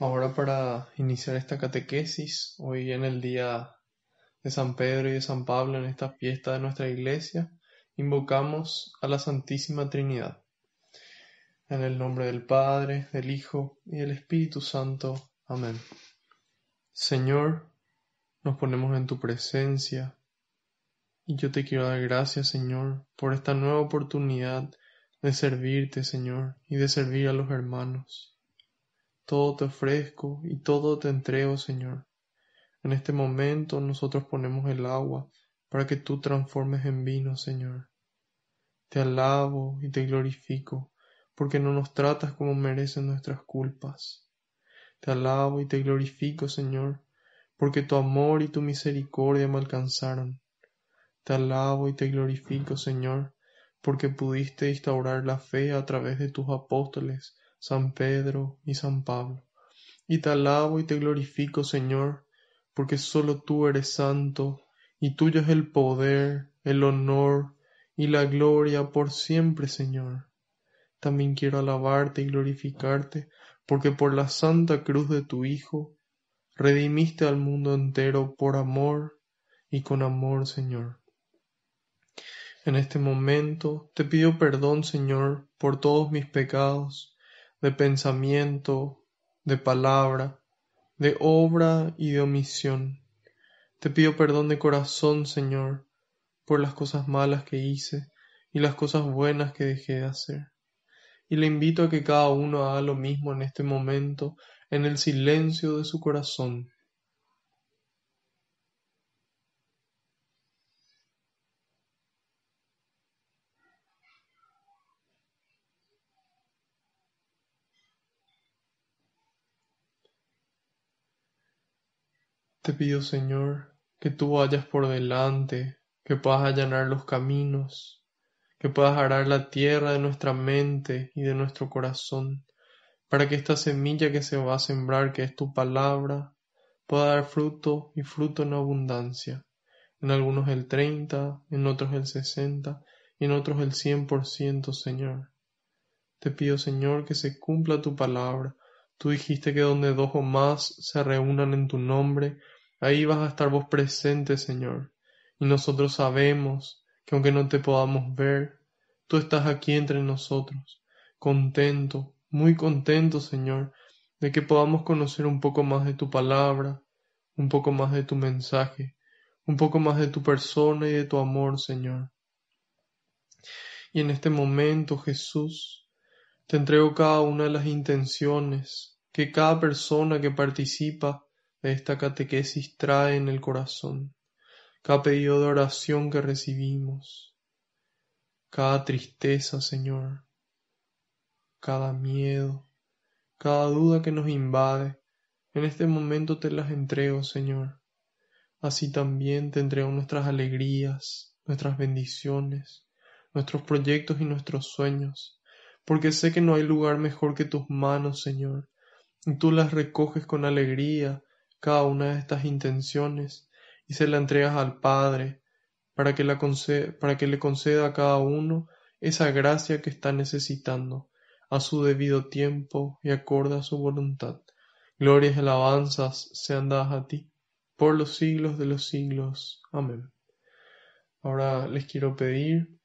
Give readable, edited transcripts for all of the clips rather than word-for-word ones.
Ahora para iniciar esta catequesis, hoy en el día de San Pedro y de San Pablo, en esta fiesta de nuestra iglesia, invocamos a la Santísima Trinidad. En el nombre del Padre, del Hijo y del Espíritu Santo. Amén. Señor, nos ponemos en tu presencia y yo te quiero dar gracias, Señor, por esta nueva oportunidad de servirte, Señor, y de servir a los hermanos. Todo te ofrezco y todo te entrego, Señor. En este momento nosotros ponemos el agua para que tú transformes en vino, Señor. Te alabo y te glorifico, porque no nos tratas como merecen nuestras culpas. Te alabo y te glorifico, Señor, porque tu amor y tu misericordia me alcanzaron. Te alabo y te glorifico, Señor, porque pudiste instaurar la fe a través de tus apóstoles, San Pedro y San Pablo. Y te alabo y te glorifico, Señor, porque solo tú eres santo, y tuyo es el poder, el honor y la gloria por siempre, Señor. También quiero alabarte y glorificarte, porque por la santa cruz de tu Hijo, redimiste al mundo entero por amor y con amor, Señor. En este momento te pido perdón, Señor, por todos mis pecados, de pensamiento, de palabra, de obra y de omisión. Te pido perdón de corazón, Señor, por las cosas malas que hice y las cosas buenas que dejé de hacer. Y le invito a que cada uno haga lo mismo en este momento, en el silencio de su corazón. Te pido, Señor, que tú vayas por delante, que puedas allanar los caminos, que puedas arar la tierra de nuestra mente y de nuestro corazón, para que esta semilla que se va a sembrar, que es tu palabra, pueda dar fruto y fruto en abundancia. En algunos el 30, en otros el 60 y en otros el 100%, Señor. Te pido, Señor, que se cumpla tu palabra. Tú dijiste que donde dos o más se reúnan en tu nombre, ahí vas a estar vos presente, Señor. Y nosotros sabemos que aunque no te podamos ver, tú estás aquí entre nosotros, contento, muy contento, Señor, de que podamos conocer un poco más de tu palabra, un poco más de tu mensaje, un poco más de tu persona y de tu amor, Señor. Y en este momento, Jesús, te entrego cada una de las intenciones que cada persona que participa de esta catequesis trae en el corazón, cada pedido de oración que recibimos, cada tristeza, Señor, cada miedo, cada duda que nos invade. En este momento te las entrego, Señor. Así también te entrego nuestras alegrías, nuestras bendiciones, nuestros proyectos y nuestros sueños, porque sé que no hay lugar mejor que tus manos, Señor, y tú las recoges con alegría, cada una de estas intenciones, y se la entregas al Padre, para que le conceda a cada uno esa gracia que está necesitando, a su debido tiempo y acorde a su voluntad. Glorias y alabanzas sean dadas a ti por los siglos de los siglos. Amén. Ahora les quiero pedir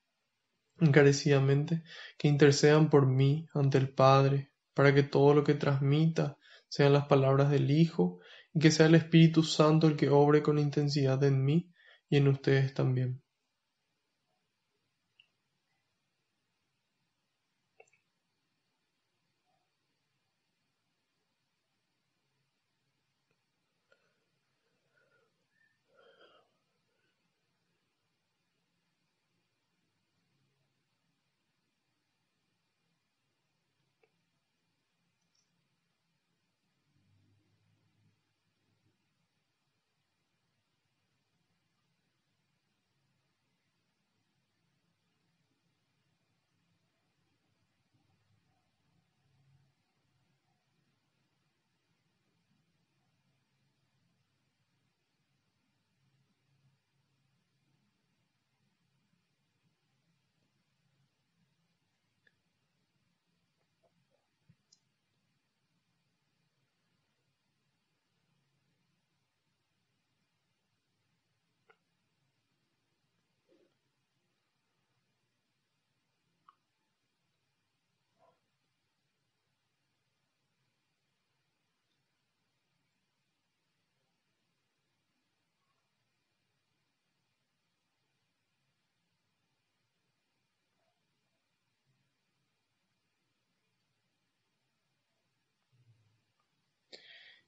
encarecidamente que intercedan por mí ante el Padre, para que todo lo que transmita sean las palabras del Hijo y que sea el Espíritu Santo el que obre con intensidad en mí y en ustedes también.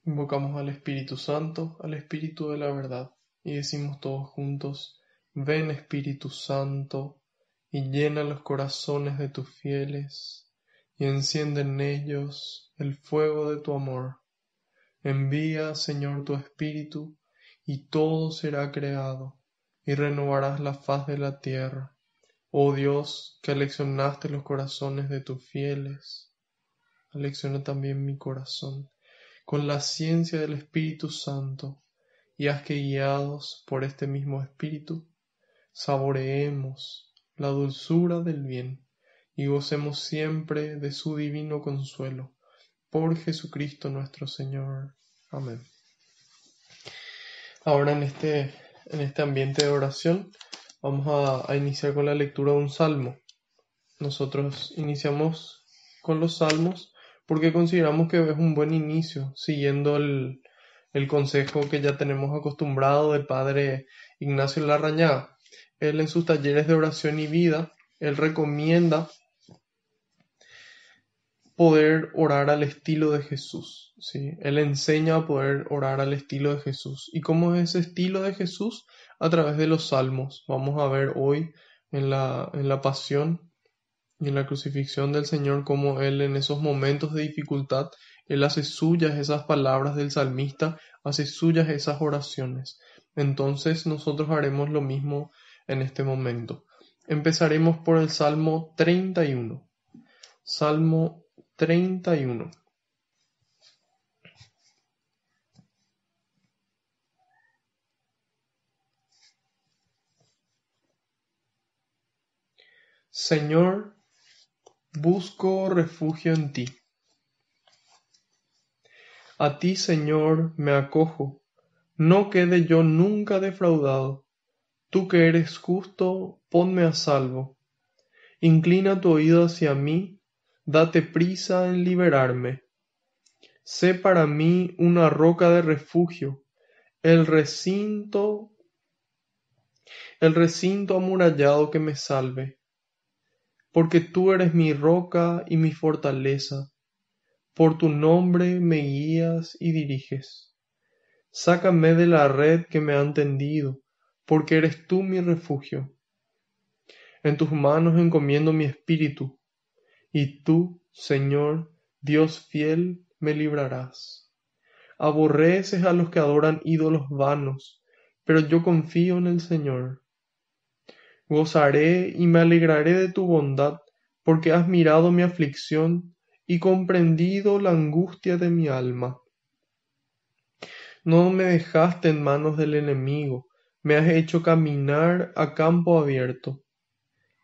Invocamos al Espíritu Santo, al Espíritu de la verdad, y decimos todos juntos: ven Espíritu Santo, y llena los corazones de tus fieles, y enciende en ellos el fuego de tu amor. Envía, Señor, tu Espíritu, y todo será creado, y renovarás la faz de la tierra. Oh Dios, que aleccionaste los corazones de tus fieles, alecciona también mi corazón con la ciencia del Espíritu Santo, y haz que, guiados por este mismo Espíritu, saboreemos la dulzura del bien y gocemos siempre de su divino consuelo. Por Jesucristo nuestro Señor. Amén. Ahora en este ambiente de oración vamos a iniciar con la lectura de un salmo. Nosotros iniciamos con los salmos porque consideramos que es un buen inicio, siguiendo el consejo que ya tenemos acostumbrado del Padre Ignacio Larrañaga. Él, en sus talleres de oración y vida, él recomienda poder orar al estilo de Jesús, ¿sí? Él enseña a poder orar al estilo de Jesús. ¿Y cómo es ese estilo de Jesús? A través de los salmos. Vamos a ver hoy en la pasión y en la crucifixión del Señor cómo Él, en esos momentos de dificultad, Él hace suyas esas palabras del salmista, hace suyas esas oraciones. Entonces nosotros haremos lo mismo en este momento. Empezaremos por el Salmo 31. Salmo 31. Señor, busco refugio en ti. A ti, Señor, me acojo. No quede yo nunca defraudado. Tú que eres justo, ponme a salvo. Inclina tu oído hacia mí, date prisa en liberarme. Sé para mí una roca de refugio, el recinto, el recinto amurallado que me salve. Porque tú eres mi roca y mi fortaleza. Por tu nombre me guías y diriges. Sácame de la red que me han tendido, porque eres tú mi refugio. En tus manos encomiendo mi espíritu, y tú, Señor, Dios fiel, me librarás. Aborreces a los que adoran ídolos vanos, pero yo confío en el Señor. Gozaré y me alegraré de tu bondad, porque has mirado mi aflicción y comprendido la angustia de mi alma. No me dejaste en manos del enemigo, me has hecho caminar a campo abierto.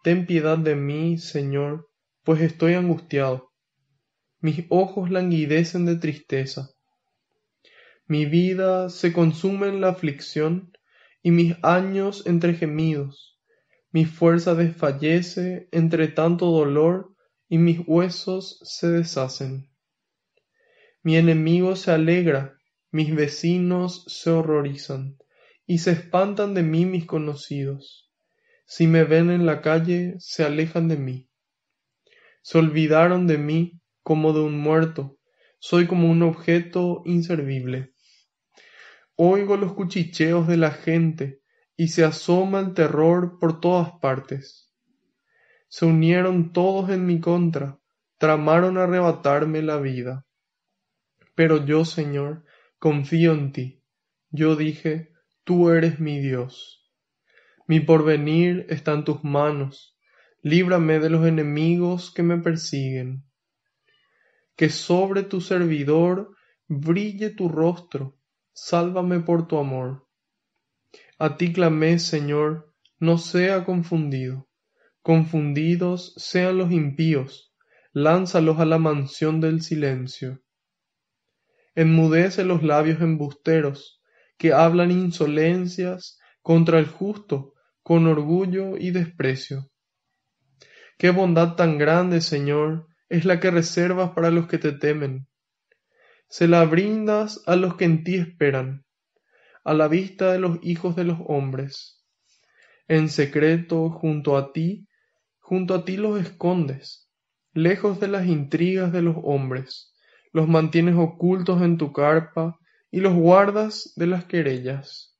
Ten piedad de mí, Señor, pues estoy angustiado. Mis ojos languidecen de tristeza. Mi vida se consume en la aflicción y mis años entre gemidos. Mi fuerza desfallece entre tanto dolor y mis huesos se deshacen. Mi enemigo se alegra, mis vecinos se horrorizan y se espantan de mí mis conocidos. Si me ven en la calle, se alejan de mí. Se olvidaron de mí como de un muerto. Soy como un objeto inservible. Oigo los cuchicheos de la gente y se asoma el terror por todas partes. Se unieron todos en mi contra, tramaron arrebatarme la vida. Pero yo, Señor, confío en ti. Yo dije, tú eres mi Dios. Mi porvenir está en tus manos. Líbrame de los enemigos que me persiguen. Que sobre tu servidor brille tu rostro. Sálvame por tu amor. A ti clamé, Señor, no sea confundido. Confundidos sean los impíos, lánzalos a la mansión del silencio. Enmudece los labios embusteros, que hablan insolencias contra el justo, con orgullo y desprecio. Qué bondad tan grande, Señor, es la que reservas para los que te temen. Se la brindas a los que en ti esperan, a la vista de los hijos de los hombres. En secreto, junto a ti los escondes, lejos de las intrigas de los hombres. los mantienes ocultos en tu carpa y los guardas de las querellas.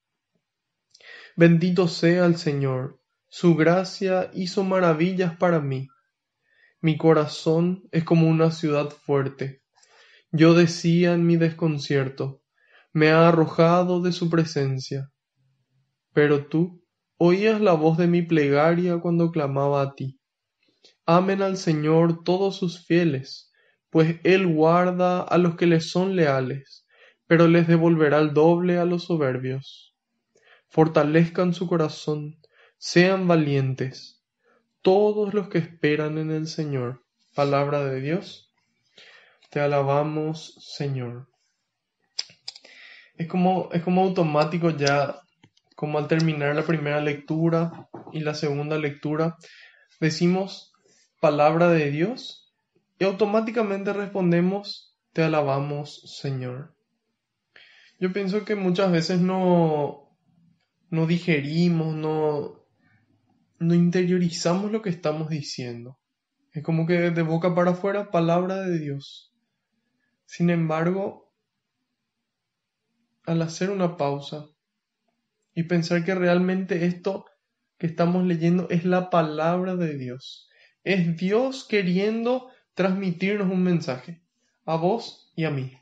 Bendito sea el Señor, su gracia hizo maravillas para mí. Mi corazón es como una ciudad fuerte. Yo decía en mi desconcierto, me ha arrojado de su presencia. Pero tú oías la voz de mi plegaria cuando clamaba a ti. Amen al Señor todos sus fieles, pues Él guarda a los que les son leales, pero les devolverá el doble a los soberbios. Fortalezcan su corazón, sean valientes, todos los que esperan en el Señor. Palabra de Dios, te alabamos, Señor. Es como automático ya, como al terminar la primera lectura y la segunda lectura, decimos palabra de Dios y automáticamente respondemos, te alabamos, Señor. Yo pienso que muchas veces no digerimos, no interiorizamos lo que estamos diciendo. Es como que de boca para afuera, palabra de Dios. Sin embargo, al hacer una pausa y pensar que realmente esto que estamos leyendo es la palabra de Dios, es Dios queriendo transmitirnos un mensaje, a vos y a mí.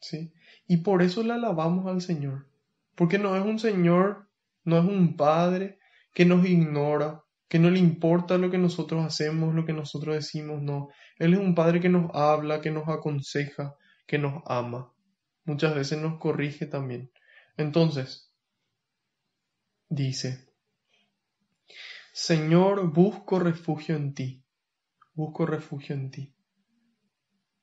¿Sí? Y por eso le alabamos al Señor, porque no es un Señor, no es un Padre que nos ignora, que no le importa lo que nosotros hacemos, lo que nosotros decimos, no. Él es un Padre que nos habla, que nos aconseja, que nos ama. Muchas veces nos corrige también. Entonces, dice, Señor, busco refugio en ti, busco refugio en ti.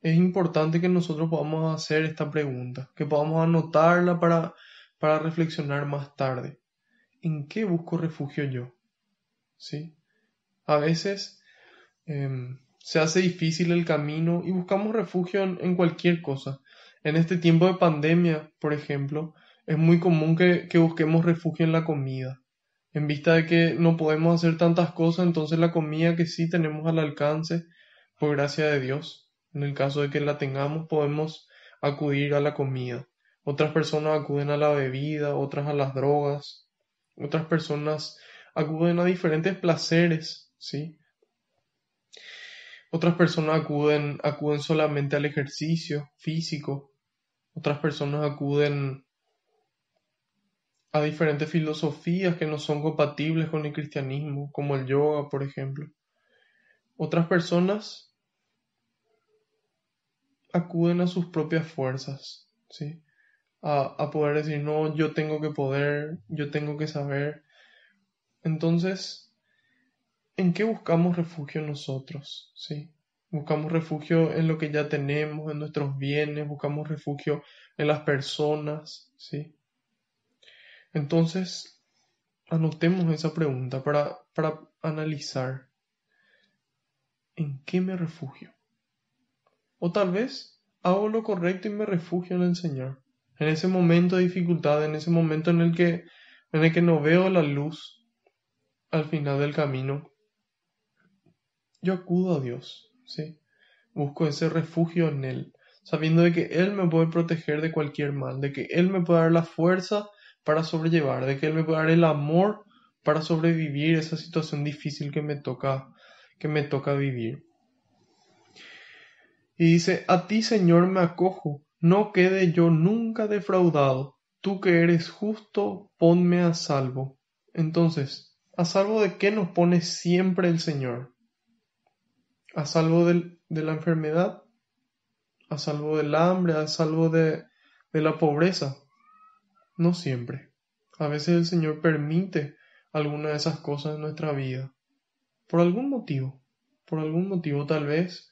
Es importante que nosotros podamos hacer esta pregunta, que podamos anotarla para reflexionar más tarde. ¿En qué busco refugio yo? ¿Sí? A veces se hace difícil el camino y buscamos refugio en cualquier cosa. En este tiempo de pandemia, por ejemplo, es muy común que busquemos refugio en la comida. En vista de que no podemos hacer tantas cosas, entonces la comida que sí tenemos al alcance, por gracia de Dios, en el caso de que la tengamos, podemos acudir a la comida. Otras personas acuden a la bebida, otras a las drogas, otras personas acuden a diferentes placeres, ¿sí? Otras personas acuden solamente al ejercicio físico, otras personas acuden a diferentes filosofías que no son compatibles con el cristianismo, como el yoga, por ejemplo. Otras personas acuden a sus propias fuerzas, ¿sí? A poder decir, no, yo tengo que poder, yo tengo que saber. Entonces, ¿en qué buscamos refugio nosotros? ¿Sí? Buscamos refugio en lo que ya tenemos, en nuestros bienes, buscamos refugio en las personas, ¿sí? Entonces, anotemos esa pregunta para analizar en qué me refugio. O tal vez hago lo correcto y me refugio en el Señor. En ese momento de dificultad, en ese momento en el que no veo la luz al final del camino, yo acudo a Dios, ¿sí? Busco ese refugio en Él, sabiendo de que Él me puede proteger de cualquier mal, de que Él me puede dar la fuerza para sobrellevar, de que Él me puede dar el amor para sobrevivir esa situación difícil que me toca vivir. Y dice, a ti, Señor, me acojo, no quede yo nunca defraudado. Tú que eres justo, ponme a salvo. Entonces, ¿a salvo de qué nos pone siempre el Señor? ¿A salvo de la enfermedad? ¿A salvo del hambre? ¿A salvo de la pobreza? No siempre. A veces el Señor permite alguna de esas cosas en nuestra vida. Por algún motivo. Por algún motivo tal vez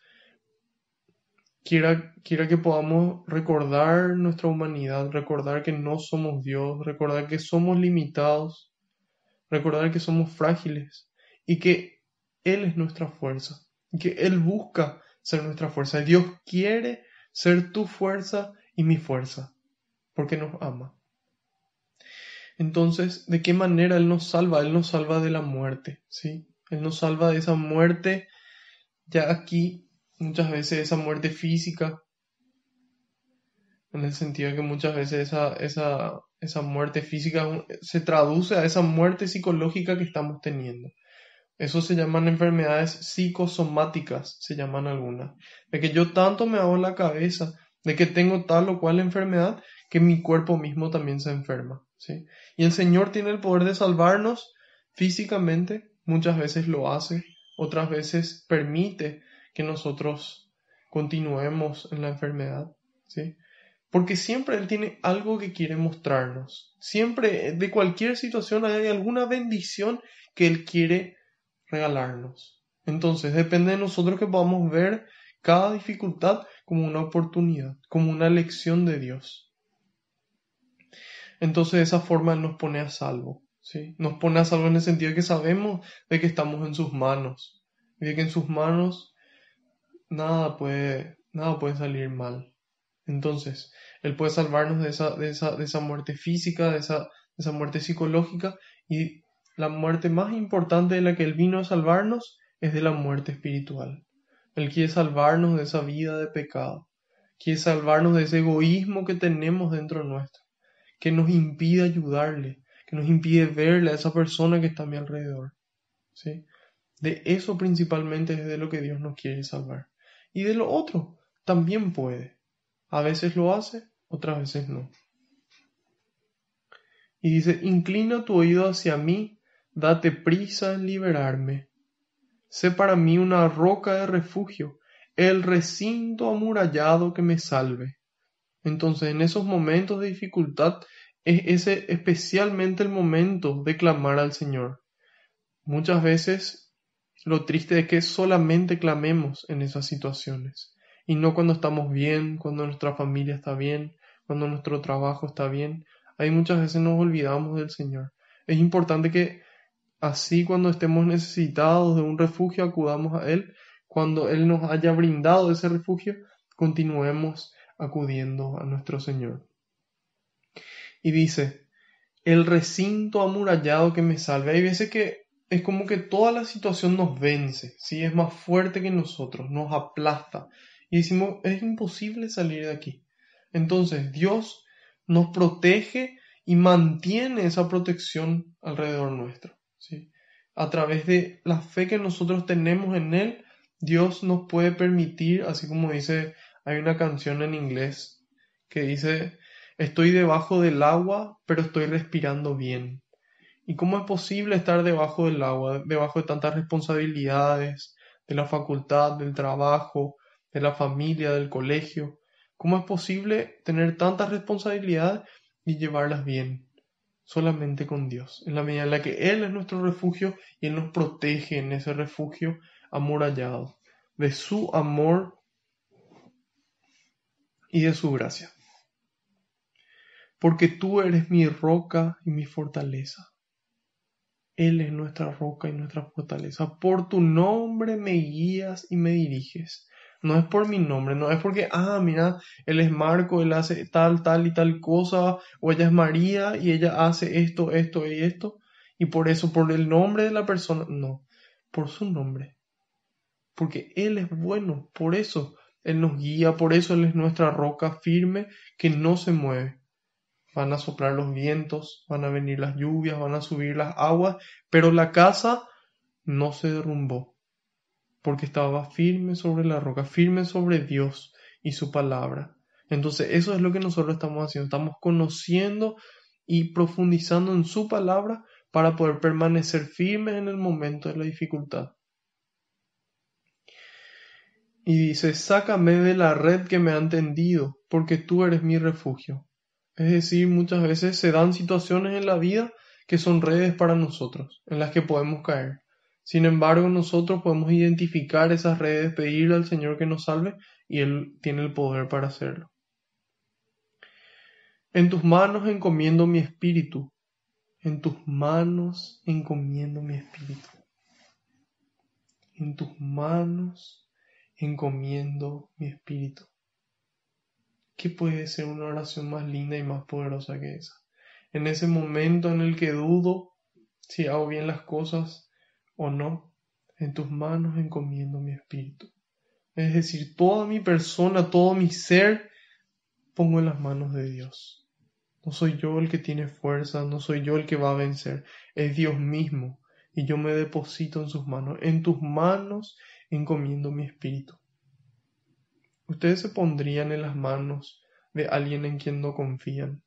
quiera que podamos recordar nuestra humanidad, recordar que no somos Dios, recordar que somos limitados, recordar que somos frágiles y que Él es nuestra fuerza, y que Él busca ser nuestra fuerza. Dios quiere ser tu fuerza y mi fuerza, porque nos ama. Entonces, ¿de qué manera Él nos salva? Él nos salva de la muerte, ¿sí? Él nos salva de esa muerte ya aquí Muchas veces esa muerte física, en el sentido de que muchas veces esa muerte física se traduce a esa muerte psicológica que estamos teniendo. Eso se llaman enfermedades psicosomáticas, se llaman algunas. De que yo tanto me hago la cabeza de que tengo tal o cual enfermedad que mi cuerpo mismo también se enferma, ¿sí? Y el Señor tiene el poder de salvarnos físicamente, muchas veces lo hace, otras veces permite que nosotros continuemos en la enfermedad, ¿sí? Porque siempre Él tiene algo que quiere mostrarnos. Siempre, de cualquier situación, hay alguna bendición que Él quiere regalarnos. Entonces, depende de nosotros que podamos ver cada dificultad como una oportunidad, como una lección de Dios. Entonces, de esa forma Él nos pone a salvo, ¿sí? Nos pone a salvo en el sentido de que sabemos de que estamos en sus manos y de que en sus manos nada puede salir mal. Entonces, Él puede salvarnos de esa muerte física, de esa muerte psicológica, y la muerte más importante de la que Él vino a salvarnos es de la muerte espiritual. Él quiere salvarnos de esa vida de pecado, quiere salvarnos de ese egoísmo que tenemos dentro nuestro, que nos impide ayudarle, que nos impide verle a esa persona que está a mi alrededor, ¿sí? De eso principalmente es de lo que Dios nos quiere salvar. Y de lo otro también puede. A veces lo hace, otras veces no. Y dice, inclina tu oído hacia mí, date prisa en liberarme. Sé para mí una roca de refugio, el recinto amurallado que me salve. Entonces, en esos momentos de dificultad, es ese especialmente el momento de clamar al Señor. Muchas veces lo triste es que solamente clamemos en esas situaciones y no cuando estamos bien, cuando nuestra familia está bien, cuando nuestro trabajo está bien. Ahí muchas veces nos olvidamos del Señor. Es importante que así cuando estemos necesitados de un refugio acudamos a Él. Cuando Él nos haya brindado ese refugio, continuemos acudiendo a nuestro Señor. Y dice, el recinto amurallado que me salve. Hay veces que es como que toda la situación nos vence, ¿sí? Es más fuerte que nosotros, nos aplasta. Y decimos, es imposible salir de aquí. Entonces Dios nos protege y mantiene esa protección alrededor nuestro, ¿sí? A través de la fe que nosotros tenemos en Él, Dios nos puede permitir, así como dice, hay una canción en inglés que dice, estoy debajo del agua, pero estoy respirando bien. ¿Y cómo es posible estar debajo del agua, debajo de tantas responsabilidades, de la facultad, del trabajo, de la familia, del colegio? ¿Cómo es posible tener tantas responsabilidades y llevarlas bien? Solamente con Dios, en la medida en la que Él es nuestro refugio y Él nos protege en ese refugio amurallado, de su amor y de su gracia. Porque tú eres mi roca y mi fortaleza. Él es nuestra roca y nuestra fortaleza. Por tu nombre me guías y me diriges. No es por mi nombre, no es porque, mira, él es Marco, él hace tal y tal cosa, o ella es María y ella hace esto, esto y esto, y por eso, por el nombre de la persona, no, por su nombre. Porque Él es bueno, por eso Él nos guía, por eso Él es nuestra roca firme que no se mueve. Van a soplar los vientos, van a venir las lluvias, van a subir las aguas, pero la casa no se derrumbó, porque estaba firme sobre la roca, firme sobre Dios y su palabra. Entonces eso es lo que nosotros estamos haciendo, estamos conociendo y profundizando en su palabra para poder permanecer firmes en el momento de la dificultad. Y dice, sácame de la red que me han tendido, porque tú eres mi refugio. Es decir, muchas veces se dan situaciones en la vida que son redes para nosotros, en las que podemos caer. Sin embargo, nosotros podemos identificar esas redes, pedirle al Señor que nos salve y Él tiene el poder para hacerlo. En tus manos encomiendo mi espíritu. En tus manos encomiendo mi espíritu. En tus manos encomiendo mi espíritu. ¿Qué puede ser una oración más linda y más poderosa que esa? En ese momento en el que dudo si hago bien las cosas o no, en tus manos encomiendo mi espíritu. Es decir, toda mi persona, todo mi ser, pongo en las manos de Dios. No soy yo el que tiene fuerza, no soy yo el que va a vencer, es Dios mismo. Y yo me deposito en sus manos. En tus manos encomiendo mi espíritu. Ustedes se pondrían en las manos de alguien en quien no confían.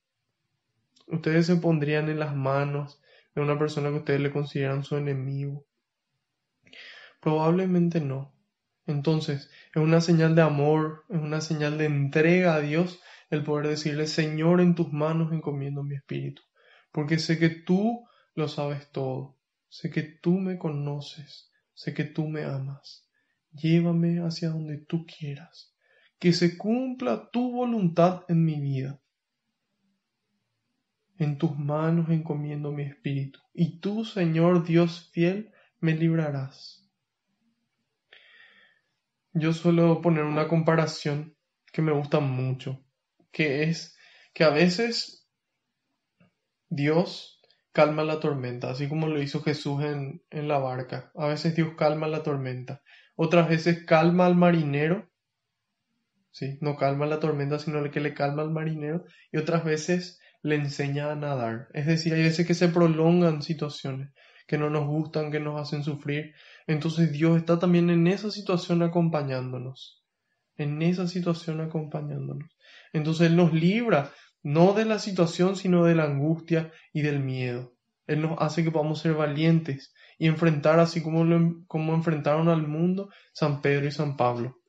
Ustedes se pondrían en las manos de una persona que ustedes le consideran su enemigo. Probablemente no. Entonces, es una señal de amor, es una señal de entrega a Dios el poder decirle, Señor, en tus manos encomiendo mi espíritu, porque sé que tú lo sabes todo, sé que tú me conoces, sé que tú me amas. Llévame hacia donde tú quieras, que se cumpla tu voluntad en mi vida. En tus manos encomiendo mi espíritu, y tú, Señor Dios fiel, me librarás. Yo suelo poner una comparación que me gusta mucho, que es que a veces Dios calma la tormenta, así como lo hizo Jesús en la barca. A veces Dios calma la tormenta, otras veces calma al marinero, ¿sí? No calma la tormenta, sino que le calma al marinero, y otras veces le enseña a nadar. Es decir, hay veces que se prolongan situaciones que no nos gustan, que nos hacen sufrir. Entonces Dios está también en esa situación acompañándonos. En esa situación acompañándonos. Entonces Él nos libra, no de la situación, sino de la angustia y del miedo. Él nos hace que podamos ser valientes y enfrentar así como enfrentaron al mundo San Pedro y San Pablo.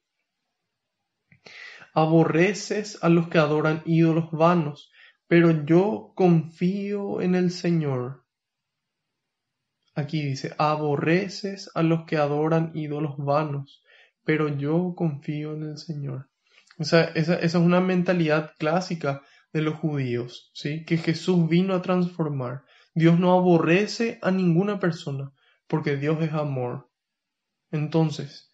Aborreces a los que adoran ídolos vanos, pero yo confío en el Señor. Aquí dice, aborreces a los que adoran ídolos vanos, pero yo confío en el Señor. Esa es una mentalidad clásica de los judíos, ¿sí? Que Jesús vino a transformar. Dios no aborrece a ninguna persona, porque Dios es amor. Entonces,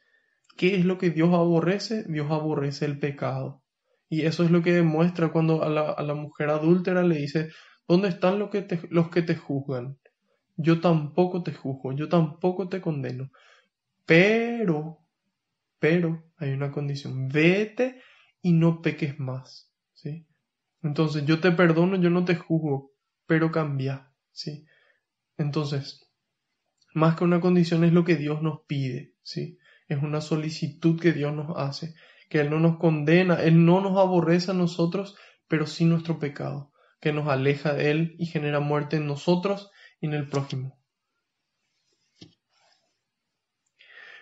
¿qué es lo que Dios aborrece? Dios aborrece el pecado. Y eso es lo que demuestra cuando a la mujer adúltera le dice, ¿dónde están los que te juzgan? Yo tampoco te juzgo, yo tampoco te condeno. Pero, hay una condición, vete y no peques más, ¿sí? Entonces, yo te perdono, yo no te juzgo, pero cambia, ¿sí? Entonces, más que una condición es lo que Dios nos pide, ¿sí? Es una solicitud que Dios nos hace, que Él no nos condena, Él no nos aborrece a nosotros, pero sí nuestro pecado, que nos aleja de Él y genera muerte en nosotros y en el prójimo.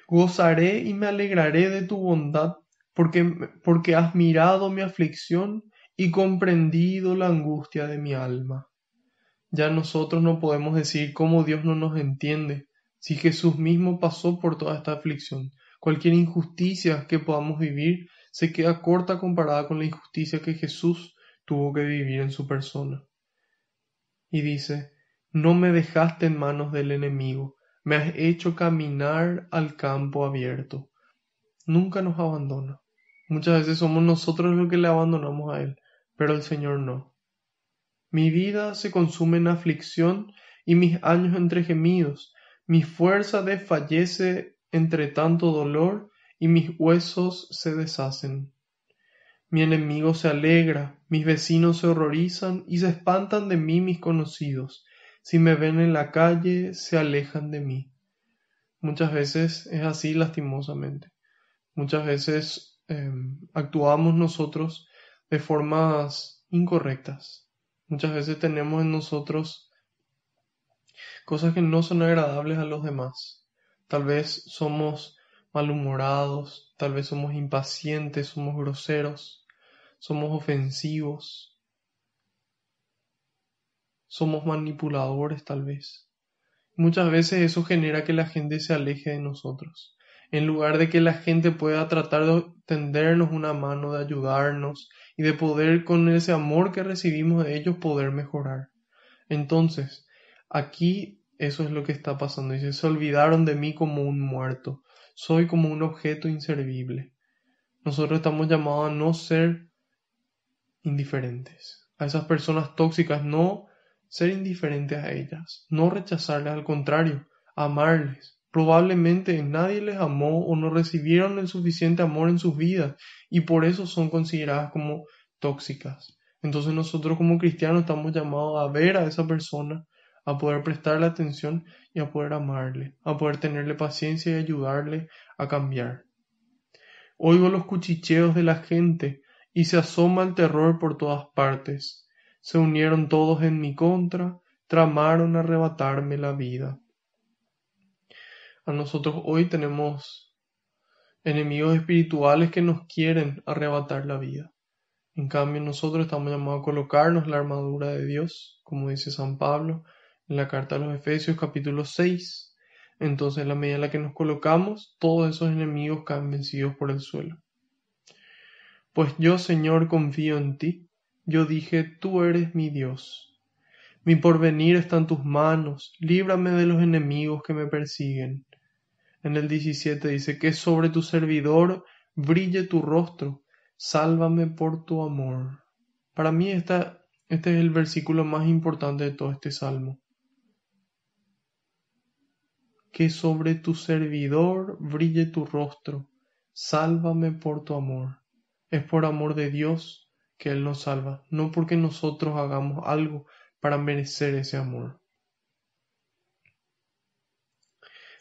Gozaré y me alegraré de tu bondad, porque has mirado mi aflicción y comprendido la angustia de mi alma. Ya nosotros no podemos decir cómo Dios no nos entiende, si Jesús mismo pasó por toda esta aflicción. Cualquier injusticia que podamos vivir se queda corta comparada con la injusticia que Jesús tuvo que vivir en su persona. Y dice, no me dejaste en manos del enemigo, me has hecho caminar al campo abierto. Nunca nos abandona. Muchas veces somos nosotros los que le abandonamos a Él, pero el Señor no. Mi vida se consume en aflicción y mis años entre gemidos. Mi fuerza desfallece entre tanto dolor y mis huesos se deshacen. Mi enemigo se alegra, mis vecinos se horrorizan y se espantan de mí mis conocidos. Si me ven en la calle, se alejan de mí. Muchas veces es así lastimosamente. Muchas veces actuamos nosotros de formas incorrectas. Muchas veces tenemos en nosotros cosas que no son agradables a los demás. Tal vez somos malhumorados, tal vez somos impacientes, somos groseros, somos ofensivos, somos manipuladores tal vez. Muchas veces eso genera que la gente se aleje de nosotros. En lugar de que la gente pueda tratar de tendernos una mano, de ayudarnos y de poder con ese amor que recibimos de ellos poder mejorar. Entonces, aquí eso es lo que está pasando. Dice, se olvidaron de mí como un muerto. Soy como un objeto inservible. Nosotros estamos llamados a no ser indiferentes. A esas personas tóxicas no ser indiferentes a ellas, no rechazarlas, al contrario, amarles, Probablemente nadie les amó o no recibieron el suficiente amor en sus vidas y por eso son consideradas como tóxicas. Entonces nosotros como cristianos estamos llamados a ver a esa persona, a poder prestarle atención y a poder amarle, a poder tenerle paciencia y ayudarle a cambiar. Oigo los cuchicheos de la gente y se asoma el terror por todas partes. Se unieron todos en mi contra, tramaron arrebatarme la vida. A nosotros hoy tenemos enemigos espirituales que nos quieren arrebatar la vida. En cambio, nosotros estamos llamados a colocarnos la armadura de Dios, como dice San Pablo en la carta a los Efesios capítulo 6. Entonces, en la medida en la que nos colocamos, todos esos enemigos caen vencidos por el suelo. Pues yo, Señor, confío en ti. Yo dije, tú eres mi Dios. Mi porvenir está en tus manos. Líbrame de los enemigos que me persiguen. En el 17 dice, que sobre tu servidor brille tu rostro. Sálvame por tu amor. Para mí este es el versículo más importante de todo este salmo. Que sobre tu servidor brille tu rostro. Sálvame por tu amor. Es por amor de Dios que Él nos salva, no porque nosotros hagamos algo para merecer ese amor.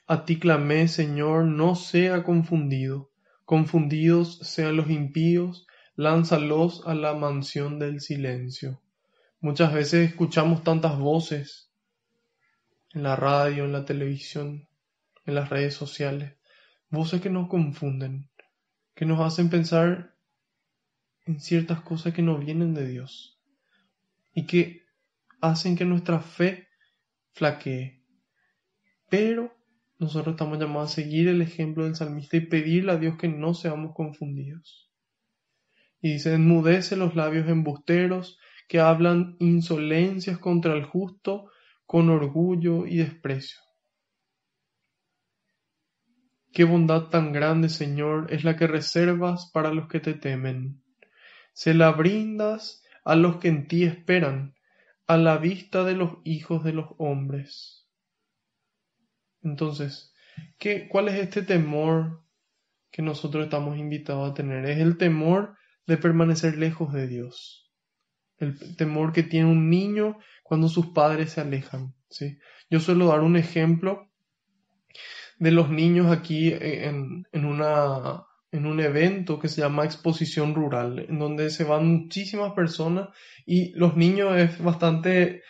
A ti clamé, Señor, no sea confundido. Confundidos sean los impíos, lánzalos a la mansión del silencio. Muchas veces escuchamos tantas voces en la radio, en la televisión, en las redes sociales, voces que nos confunden, que nos hacen pensar en ciertas cosas que no vienen de Dios y que hacen que nuestra fe flaquee. Pero nosotros estamos llamados a seguir el ejemplo del salmista y pedirle a Dios que no seamos confundidos. Y dice, enmudece los labios embusteros que hablan insolencias contra el justo con orgullo y desprecio. Qué bondad tan grande, Señor, es la que reservas para los que te temen. Se la brindas a los que en ti esperan, a la vista de los hijos de los hombres. Entonces, ¿cuál es este temor que nosotros estamos invitados a tener? Es el temor de permanecer lejos de Dios. El temor que tiene un niño cuando sus padres se alejan, ¿sí? Yo suelo dar un ejemplo de los niños aquí en un evento que se llama Exposición Rural, en donde se van muchísimas personas y los niños es bastante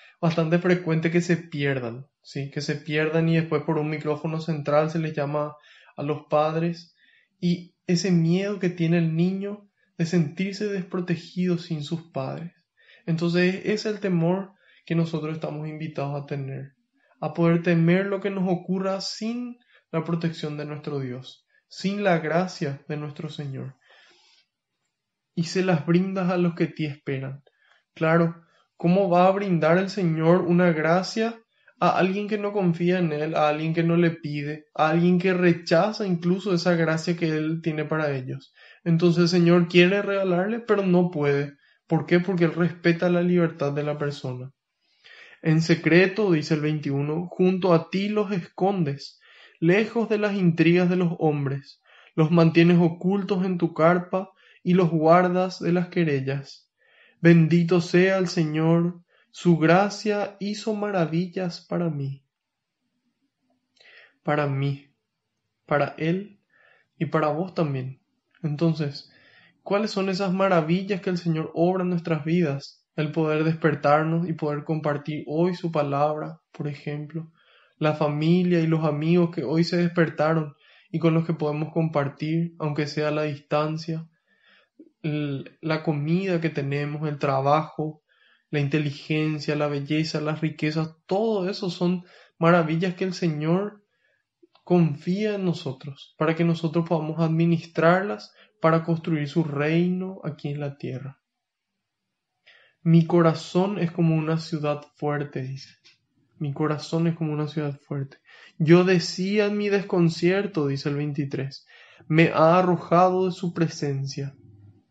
frecuente que se pierdan, ¿sí? Que se pierdan y después por un micrófono central se les llama a los padres y ese miedo que tiene el niño de sentirse desprotegido sin sus padres. Entonces es el temor que nosotros estamos invitados a tener, a poder temer lo que nos ocurra sin la protección de nuestro Dios, sin la gracia de nuestro Señor. Y se las brindas a los que te esperan. Claro, ¿cómo va a brindar el Señor una gracia a alguien que no confía en Él, a alguien que no le pide, a alguien que rechaza incluso esa gracia que Él tiene para ellos? Entonces el Señor quiere regalarle, pero no puede. ¿Por qué? Porque Él respeta la libertad de la persona. En secreto, dice el 21, junto a ti los escondes, lejos de las intrigas de los hombres, los mantienes ocultos en tu carpa y los guardas de las querellas. Bendito sea el Señor, su gracia hizo maravillas para mí, para Él y para vos también. Entonces, ¿cuáles son esas maravillas que el Señor obra en nuestras vidas? El poder despertarnos y poder compartir hoy su palabra, por ejemplo, la familia y los amigos que hoy se despertaron y con los que podemos compartir, aunque sea a la distancia, la comida que tenemos, el trabajo, la inteligencia, la belleza, las riquezas, todo eso son maravillas que el Señor confía en nosotros para que nosotros podamos administrarlas para construir su reino aquí en la tierra. Mi corazón es como una ciudad fuerte, dice. Mi corazón es como una ciudad fuerte. Yo decía en mi desconcierto, dice el 23, me ha arrojado de su presencia.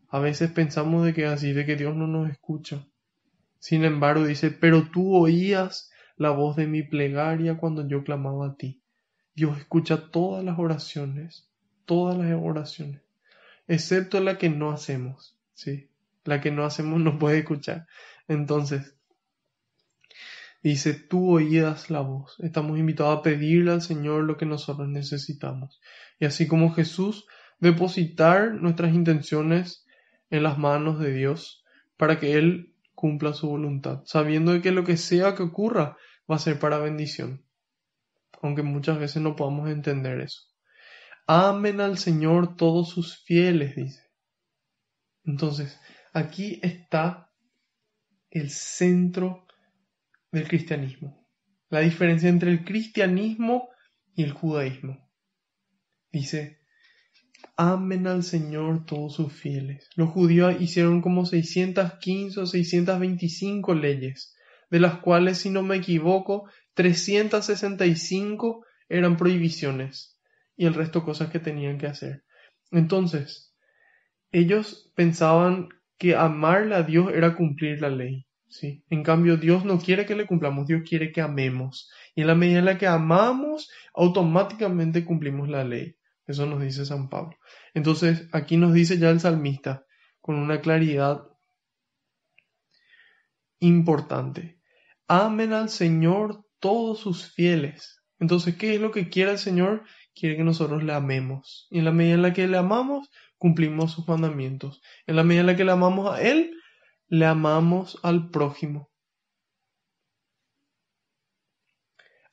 A veces pensamos de que así, de que Dios no nos escucha. Sin embargo, dice, pero tú oías la voz de mi plegaria cuando yo clamaba a ti. Dios escucha todas las oraciones, excepto la que no hacemos, ¿sí? La que no hacemos no puede escuchar. Entonces, dice, tú oídas la voz. Estamos invitados a pedirle al Señor lo que nosotros necesitamos. Y así como Jesús, depositar nuestras intenciones en las manos de Dios para que Él cumpla su voluntad, sabiendo de que lo que sea que ocurra va a ser para bendición, aunque muchas veces no podamos entender eso. Amen al Señor todos sus fieles, dice. Entonces, aquí está el centro del cristianismo. La diferencia entre el cristianismo y el judaísmo. Dice, amen al Señor todos sus fieles. Los judíos hicieron como 615 o 625 leyes, de las cuales, si no me equivoco, 365 eran prohibiciones y el resto cosas que tenían que hacer. Entonces, ellos pensaban que amarle a Dios era cumplir la ley, ¿sí? En cambio, Dios no quiere que le cumplamos, Dios quiere que amemos. Y en la medida en la que amamos, automáticamente cumplimos la ley. Eso nos dice San Pablo. Entonces, aquí nos dice ya el salmista, con una claridad importante. Amen al Señor todos sus fieles. Entonces, ¿qué es lo que quiere el Señor? Quiere que nosotros le amemos. Y en la medida en la que le amamos, cumplimos sus mandamientos. En la medida en la que le amamos a Él, le amamos al prójimo.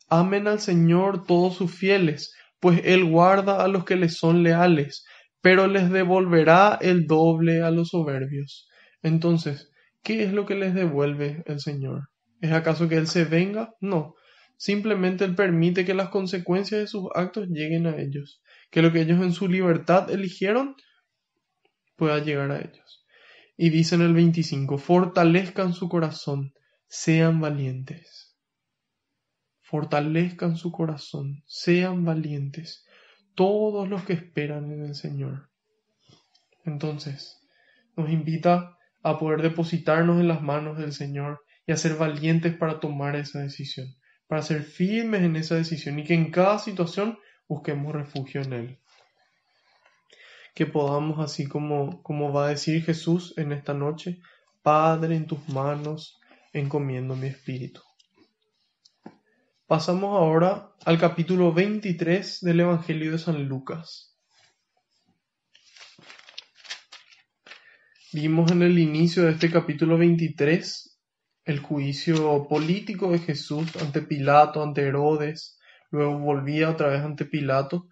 Amen al Señor todos sus fieles, pues Él guarda a los que le son leales, pero les devolverá el doble a los soberbios. Entonces, ¿qué es lo que les devuelve el Señor? ¿Es acaso que Él se venga? No. Simplemente Él permite que las consecuencias de sus actos lleguen a ellos, que lo que ellos en su libertad eligieron pueda llegar a ellos. Y dice en el 25, fortalezcan su corazón, sean valientes. Fortalezcan su corazón, sean valientes, todos los que esperan en el Señor. Entonces, nos invita a poder depositarnos en las manos del Señor y a ser valientes para tomar esa decisión, para ser firmes en esa decisión y que en cada situación busquemos refugio en Él. Que podamos, así como va a decir Jesús en esta noche, Padre, en tus manos encomiendo mi espíritu. Pasamos ahora al capítulo 23 del Evangelio de San Lucas. Vimos en el inicio de este capítulo 23 el juicio político de Jesús ante Pilato, ante Herodes, luego volvía otra vez ante Pilato,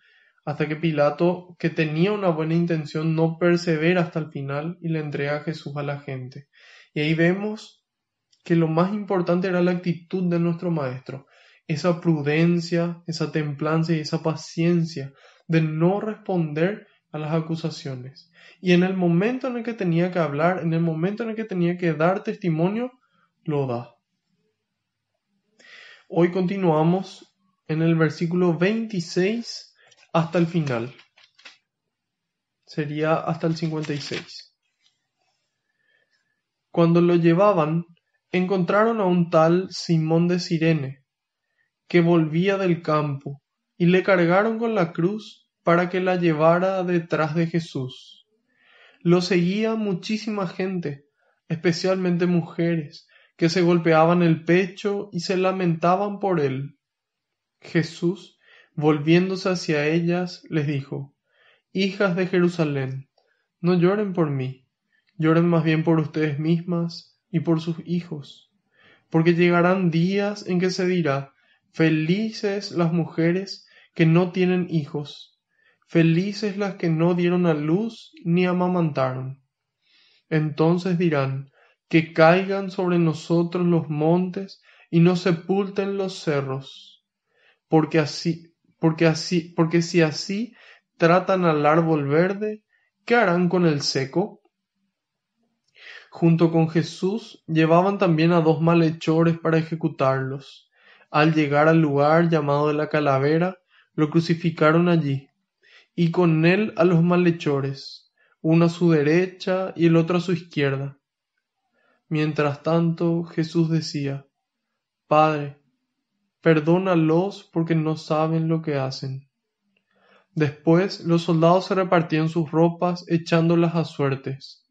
hasta que Pilato, que tenía una buena intención, no persevera hasta el final y le entrega a Jesús a la gente. Y ahí vemos que lo más importante era la actitud de nuestro Maestro, esa prudencia, esa templanza y esa paciencia de no responder a las acusaciones. Y en el momento en el que tenía que hablar, en el momento en el que tenía que dar testimonio, lo da. Hoy continuamos en el versículo 26 hasta el final. Sería hasta el 56. Cuando lo llevaban, encontraron a un tal Simón de Cirene, que volvía del campo, y le cargaron con la cruz para que la llevara detrás de Jesús. Lo seguía muchísima gente, especialmente mujeres, que se golpeaban el pecho y se lamentaban por él. Jesús, volviéndose hacia ellas, les dijo, Hijas de Jerusalén, no lloren por mí, lloren más bien por ustedes mismas y por sus hijos, porque llegarán días en que se dirá, felices las mujeres que no tienen hijos, felices las que no dieron a luz ni amamantaron. Entonces dirán, que caigan sobre nosotros los montes y nos sepulten los cerros, porque si así tratan al árbol verde, ¿qué harán con el seco? Junto con Jesús llevaban también a 2 malhechores para ejecutarlos. Al llegar al lugar llamado de la Calavera, lo crucificaron allí, y con él a los malhechores, uno a su derecha y el otro a su izquierda. Mientras tanto, Jesús decía, Padre, perdónalos porque no saben lo que hacen. Después los soldados se repartían sus ropas echándolas a suertes.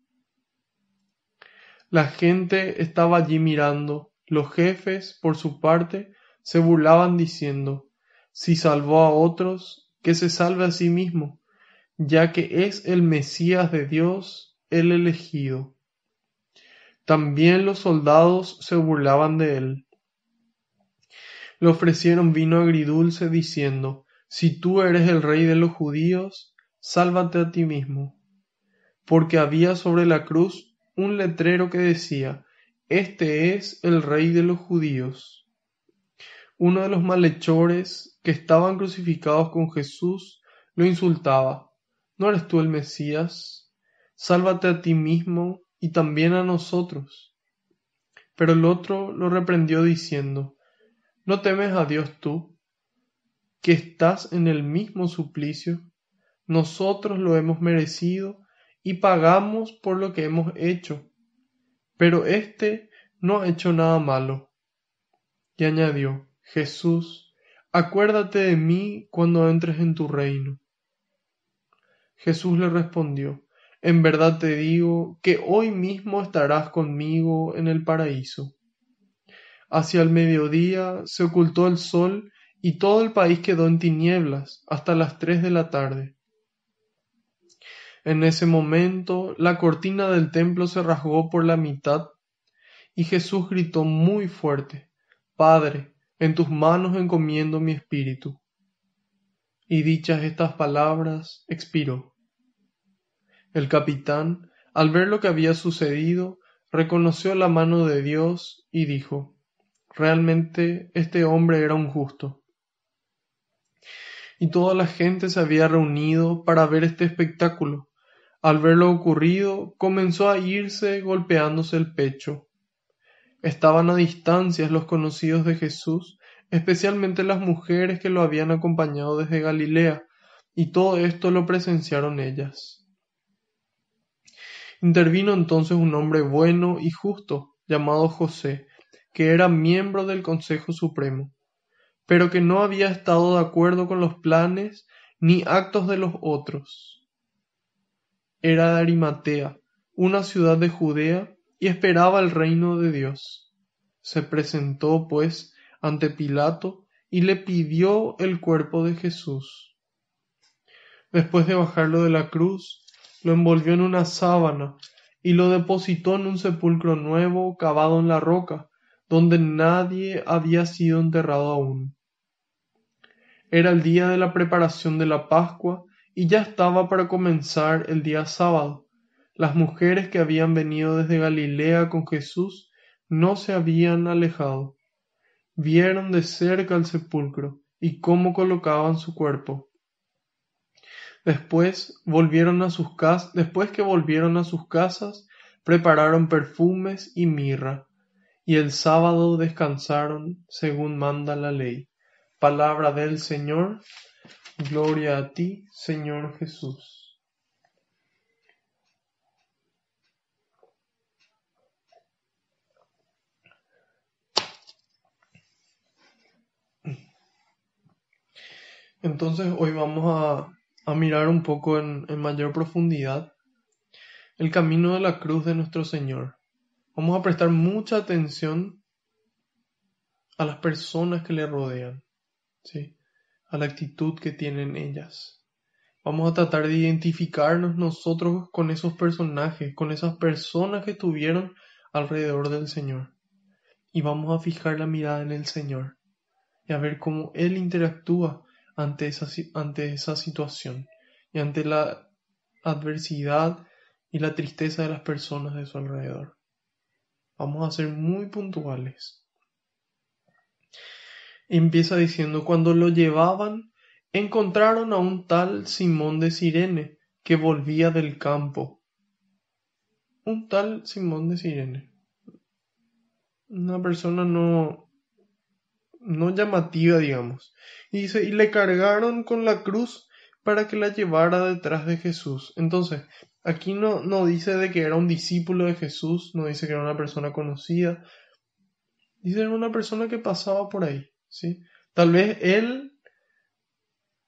La gente estaba allí mirando. Los jefes, por su parte, se burlaban diciendo, si salvó a otros, que se salve a sí mismo, ya que es el Mesías de Dios, el elegido. También los soldados se burlaban de él. Le ofrecieron vino agridulce diciendo, si tú eres el rey de los judíos, sálvate a ti mismo. Porque había sobre la cruz un letrero que decía, este es el rey de los judíos. Uno de los malhechores que estaban crucificados con Jesús lo insultaba, ¿no eres tú el Mesías? Sálvate a ti mismo y también a nosotros. Pero el otro lo reprendió diciendo, ¿no temes a Dios tú, que estás en el mismo suplicio? Nosotros lo hemos merecido y pagamos por lo que hemos hecho, pero éste no ha hecho nada malo. Y añadió, Jesús, acuérdate de mí cuando entres en tu reino. Jesús le respondió, en verdad te digo que hoy mismo estarás conmigo en el paraíso. Hacia el mediodía se ocultó el sol y todo el país quedó en tinieblas hasta las 3 de la tarde. En ese momento la cortina del templo se rasgó por la mitad y Jesús gritó muy fuerte, Padre, en tus manos encomiendo mi espíritu. Y dichas estas palabras, expiró. El capitán, al ver lo que había sucedido, reconoció la mano de Dios y dijo, realmente este hombre era un justo. Y toda la gente se había reunido para ver este espectáculo. Al ver lo ocurrido, comenzó a irse golpeándose el pecho. Estaban a distancias los conocidos de Jesús, especialmente las mujeres que lo habían acompañado desde Galilea, y todo esto lo presenciaron ellas. Intervino entonces un hombre bueno y justo, llamado José, que era miembro del Consejo Supremo, pero que no había estado de acuerdo con los planes ni actos de los otros. Era de Arimatea, una ciudad de Judea, y esperaba el reino de Dios. Se presentó, pues, ante Pilato y le pidió el cuerpo de Jesús. Después de bajarlo de la cruz, lo envolvió en una sábana y lo depositó en un sepulcro nuevo cavado en la roca, donde nadie había sido enterrado aún. Era el día de la preparación de la Pascua y ya estaba para comenzar el día sábado. Las mujeres que habían venido desde Galilea con Jesús no se habían alejado. Vieron de cerca el sepulcro y cómo colocaban su cuerpo. Después que volvieron a sus casas, prepararon perfumes y mirra, y el sábado descansaron según manda la ley. Palabra del Señor, gloria a ti, Señor Jesús. Entonces hoy vamos a mirar un poco en mayor profundidad el camino de la cruz de nuestro Señor. Vamos a prestar mucha atención a las personas que le rodean, ¿sí? A la actitud que tienen ellas. Vamos a tratar de identificarnos nosotros con esos personajes, con esas personas que estuvieron alrededor del Señor. Y vamos a fijar la mirada en el Señor y a ver cómo Él interactúa ante esa situación y ante la adversidad y la tristeza de las personas de su alrededor. Vamos a ser muy puntuales. Empieza diciendo, cuando lo llevaban, encontraron a un tal Simón de Cirene, que volvía del campo. Un tal Simón de Cirene. Una persona no llamativa, digamos. Y dice, y le cargaron con la cruz para que la llevara detrás de Jesús. Entonces, aquí no dice de que era un discípulo de Jesús, no dice que era una persona conocida. Dice que era una persona que pasaba por ahí. ¿sí? Tal vez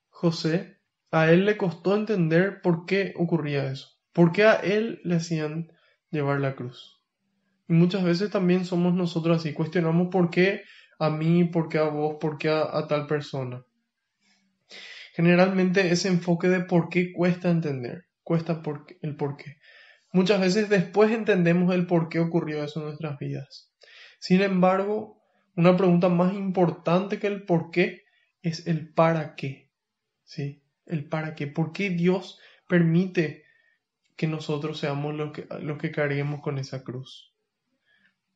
José, a él le costó entender por qué ocurría eso, por qué a él le hacían llevar la cruz. Y muchas veces también somos nosotros así, cuestionamos por qué a mí, por qué a vos, por qué a tal persona. Generalmente ese enfoque de por qué cuesta entender, cuesta el por qué. Muchas veces después entendemos el por qué ocurrió eso en nuestras vidas. Sin embargo, una pregunta más importante que el por qué es el para qué. ¿Sí? El para qué. ¿Por qué Dios permite que nosotros seamos los que carguemos con esa cruz?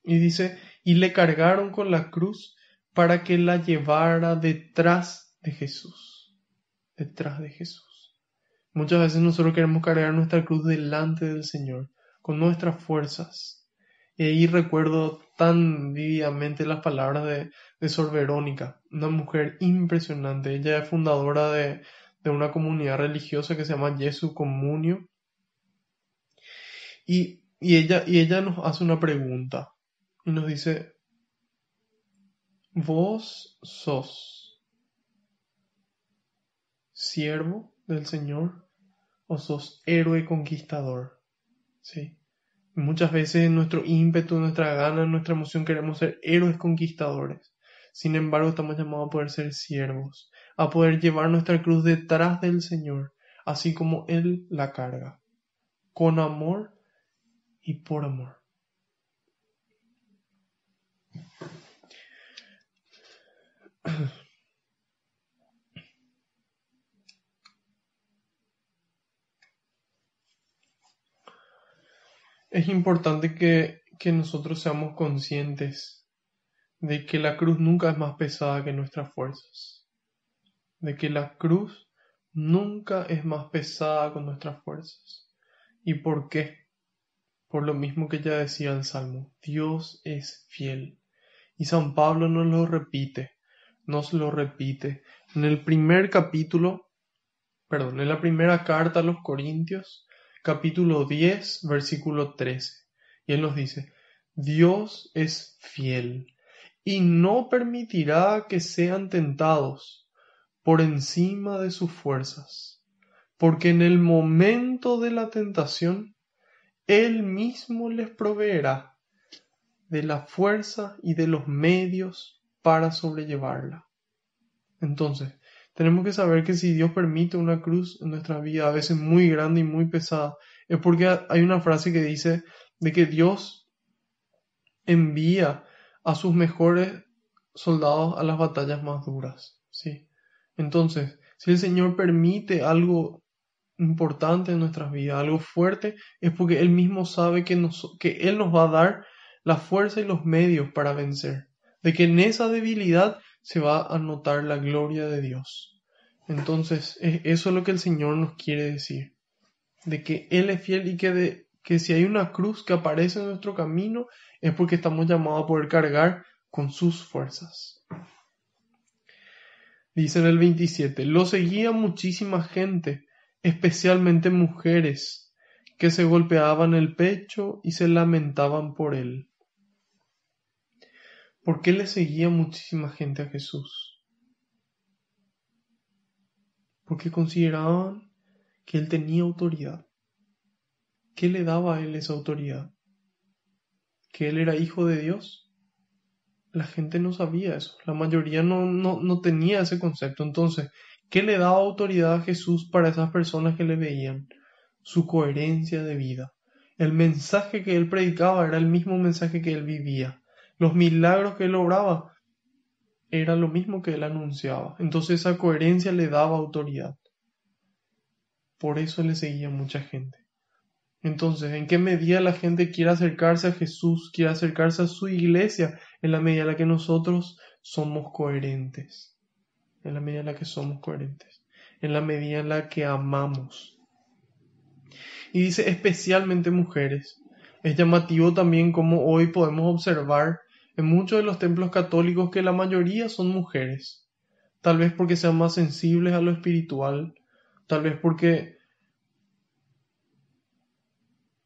Y dice, y le cargaron con la cruz para que la llevara detrás de Jesús. Detrás de Jesús. Muchas veces nosotros queremos cargar nuestra cruz delante del Señor, con nuestras fuerzas. Y ahí recuerdo tan vívidamente las palabras de Sor Verónica, una mujer impresionante. Ella es fundadora de una comunidad religiosa que se llama Jesu Comunio. Y ella nos hace una pregunta y nos dice, ¿vos sos siervo del Señor o sos héroe conquistador? ¿Sí? Muchas veces en nuestro ímpetu, nuestra gana, nuestra emoción queremos ser héroes conquistadores. Sin embargo, estamos llamados a poder ser siervos, a poder llevar nuestra cruz detrás del Señor, así como Él la carga, con amor y por amor. Es importante que nosotros seamos conscientes de que la cruz nunca es más pesada que nuestras fuerzas, de que la cruz nunca es más pesada con nuestras fuerzas. ¿Y por qué? Por lo mismo que ya decía el Salmo, Dios es fiel. Y San Pablo nos lo repite en el primer capítulo, en la primera carta a los Corintios, capítulo 10, versículo 13. Y él nos dice, Dios es fiel y no permitirá que sean tentados por encima de sus fuerzas, porque en el momento de la tentación, Él mismo les proveerá de la fuerza y de los medios para sobrellevarla. Entonces, tenemos que saber que si Dios permite una cruz en nuestra vida, a veces muy grande y muy pesada, es porque hay una frase que dice de que Dios envía a sus mejores soldados a las batallas más duras, ¿sí? Entonces, si el Señor permite algo importante en nuestras vidas, algo fuerte, es porque Él mismo sabe que Él nos va a dar la fuerza y los medios para vencer, de que en esa debilidad se va a notar la gloria de Dios. Entonces, eso es lo que el Señor nos quiere decir, de que Él es fiel y que si hay una cruz que aparece en nuestro camino, es porque estamos llamados a poder cargar con sus fuerzas. Dice en el 27, lo seguía muchísima gente, especialmente mujeres, que se golpeaban el pecho y se lamentaban por él. ¿Por qué le seguía muchísima gente a Jesús? Porque consideraban que él tenía autoridad. ¿Qué le daba a él esa autoridad? ¿Que él era hijo de Dios? La gente no sabía eso, la mayoría no tenía ese concepto. Entonces, ¿qué le daba autoridad a Jesús para esas personas que le veían? Su coherencia de vida. El mensaje que él predicaba era el mismo mensaje que él vivía. Los milagros que él obraba era lo mismo que él anunciaba. Entonces esa coherencia le daba autoridad. Por eso le seguía mucha gente. Entonces, ¿en qué medida la gente quiere acercarse a Jesús, quiere acercarse a su iglesia? En la medida en la que nosotros somos coherentes. En la medida en la que somos coherentes. En la medida en la que amamos. Y dice especialmente mujeres. Es llamativo también como hoy podemos observar en muchos de los templos católicos que la mayoría son mujeres. Tal vez porque sean más sensibles a lo espiritual. Tal vez porque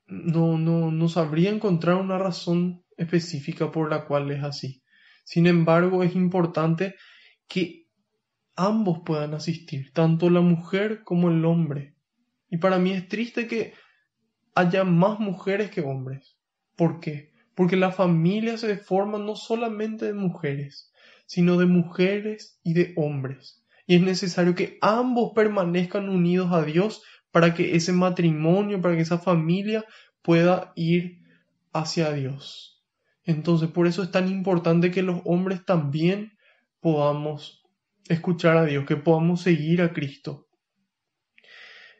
no sabría encontrar una razón específica por la cual es así. Sin embargo, es importante que ambos puedan asistir, tanto la mujer como el hombre. Y para mí es triste que haya más mujeres que hombres. ¿Por qué? Porque la familia se forma no solamente de mujeres, sino de mujeres y de hombres. Y es necesario que ambos permanezcan unidos a Dios para que ese matrimonio, para que esa familia pueda ir hacia Dios. Entonces, por eso es tan importante que los hombres también podamos escuchar a Dios, que podamos seguir a Cristo.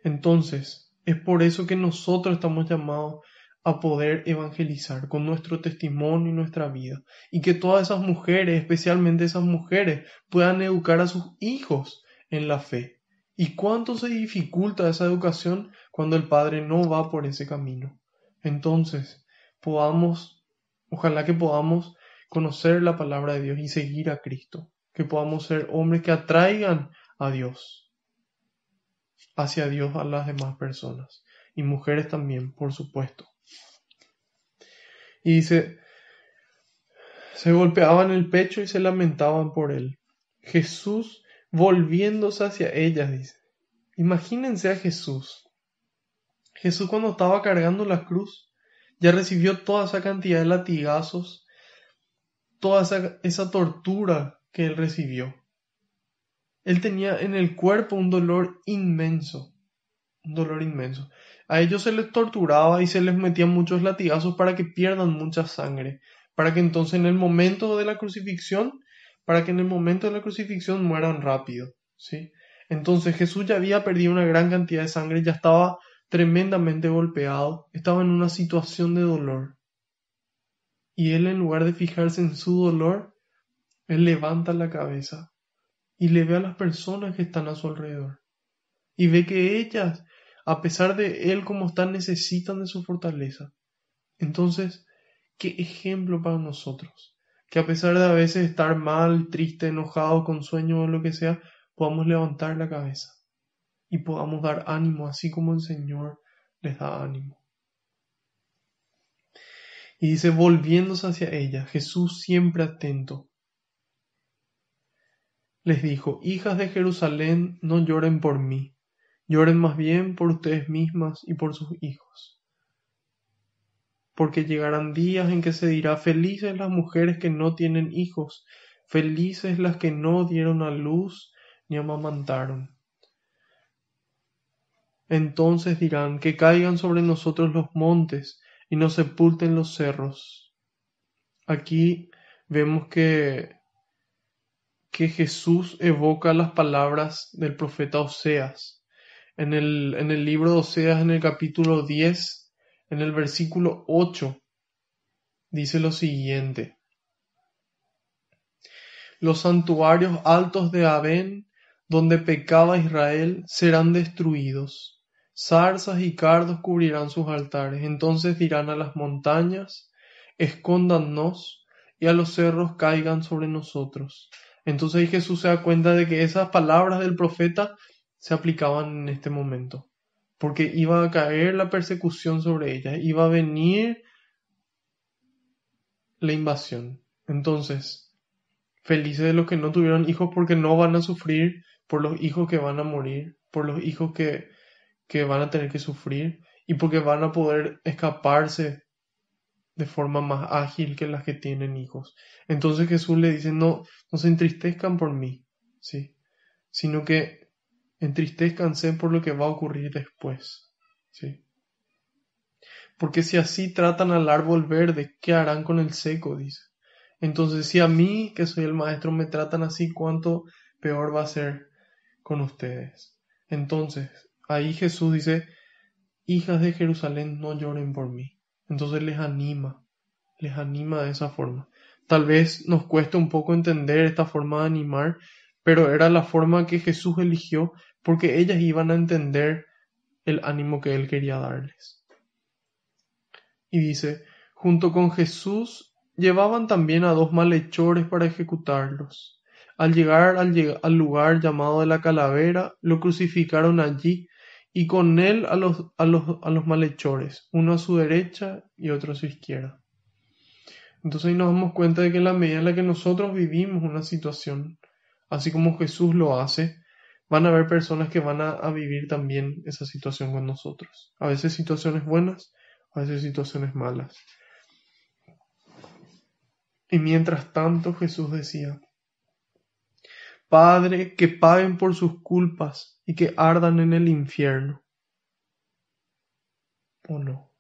Entonces, es por eso que nosotros estamos llamados a poder evangelizar con nuestro testimonio y nuestra vida. Y que todas esas mujeres, especialmente esas mujeres, puedan educar a sus hijos en la fe. ¿Y cuánto se dificulta esa educación cuando el padre no va por ese camino? Entonces, ojalá que podamos conocer la palabra de Dios y seguir a Cristo. Que podamos ser hombres que atraigan a Dios, hacia Dios a las demás personas. Y mujeres también, por supuesto. Y dice, se golpeaban el pecho y se lamentaban por él. Jesús volviéndose hacia ellas, dice. Imagínense a Jesús. Jesús cuando estaba cargando la cruz, ya recibió toda esa cantidad de latigazos, toda esa tortura que él recibió. Él tenía en el cuerpo un dolor inmenso. A ellos se les torturaba y se les metían muchos latigazos para que pierdan mucha sangre, para que entonces en el momento de la crucifixión, mueran rápido, ¿sí? Entonces Jesús ya había perdido una gran cantidad de sangre, ya estaba tremendamente golpeado, estaba en una situación de dolor. Y él, en lugar de fijarse en su dolor, él levanta la cabeza y le ve a las personas que están a su alrededor. Y ve que ellas, a pesar de él como están, necesitan de su fortaleza. Entonces, qué ejemplo para nosotros. Que a pesar de a veces estar mal, triste, enojado, con sueño o lo que sea, podamos levantar la cabeza y podamos dar ánimo, así como el Señor les da ánimo. Y dice, volviéndose hacia ella, Jesús siempre atento, les dijo, hijas de Jerusalén, no lloren por mí, lloren más bien por ustedes mismas y por sus hijos. Porque llegarán días en que se dirá, felices las mujeres que no tienen hijos, felices las que no dieron a luz ni amamantaron. Entonces dirán, que caigan sobre nosotros los montes y nos sepulten los cerros. Aquí vemos que Jesús evoca las palabras del profeta Oseas. En el libro de Oseas, en el capítulo 10, en el versículo 8, dice lo siguiente. Los santuarios altos de Abén, donde pecaba Israel, serán destruidos. Zarzas y cardos cubrirán sus altares. Entonces dirán a las montañas, escóndannos, y a los cerros caigan sobre nosotros. Entonces ahí Jesús se da cuenta de que esas palabras del profeta se aplicaban en este momento, porque iba a caer la persecución sobre ellas, iba a venir la invasión. Entonces, felices de los que no tuvieron hijos porque no van a sufrir por los hijos que van a morir, por los hijos que van a tener que sufrir y porque van a poder escaparse de forma más ágil que las que tienen hijos. Entonces Jesús le dice, no se entristezcan por mí, ¿sí? Sino que entristezcanse por lo que va a ocurrir después, ¿sí? Porque si así tratan al árbol verde, ¿qué harán con el seco?, dice. Entonces, si a mí, que soy el maestro, me tratan así, ¿cuánto peor va a ser con ustedes? Entonces, ahí Jesús dice, hijas de Jerusalén, no lloren por mí. Entonces les anima de esa forma. Tal vez nos cueste un poco entender esta forma de animar, pero era la forma que Jesús eligió porque ellas iban a entender el ánimo que él quería darles. Y dice, junto con Jesús llevaban también a 2 malhechores para ejecutarlos. Al llegar al lugar llamado de la Calavera, lo crucificaron allí y con él a los malhechores, uno a su derecha y otro a su izquierda. Entonces ahí nos damos cuenta de que en la medida en la que nosotros vivimos una situación así como Jesús lo hace, van a haber personas que van a vivir también esa situación con nosotros. A veces situaciones buenas, a veces situaciones malas. Y mientras tanto Jesús decía, Padre, que paguen por sus culpas y que ardan en el infierno. ¿O no?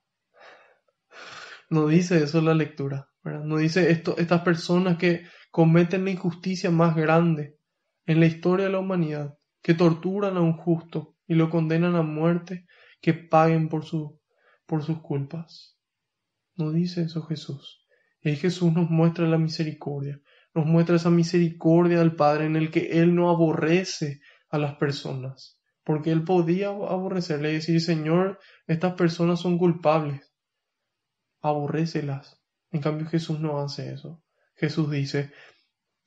No dice eso la lectura, ¿verdad? No dice estas personas que cometen la injusticia más grande en la historia de la humanidad, que torturan a un justo y lo condenan a muerte, que paguen por sus culpas. No dice eso Jesús. Y ahí Jesús nos muestra la misericordia, nos muestra esa misericordia del Padre en el que Él no aborrece a las personas, porque Él podía aborrecerle y decir, Señor, estas personas son culpables, aborrécelas. En cambio Jesús no hace eso. Jesús dice,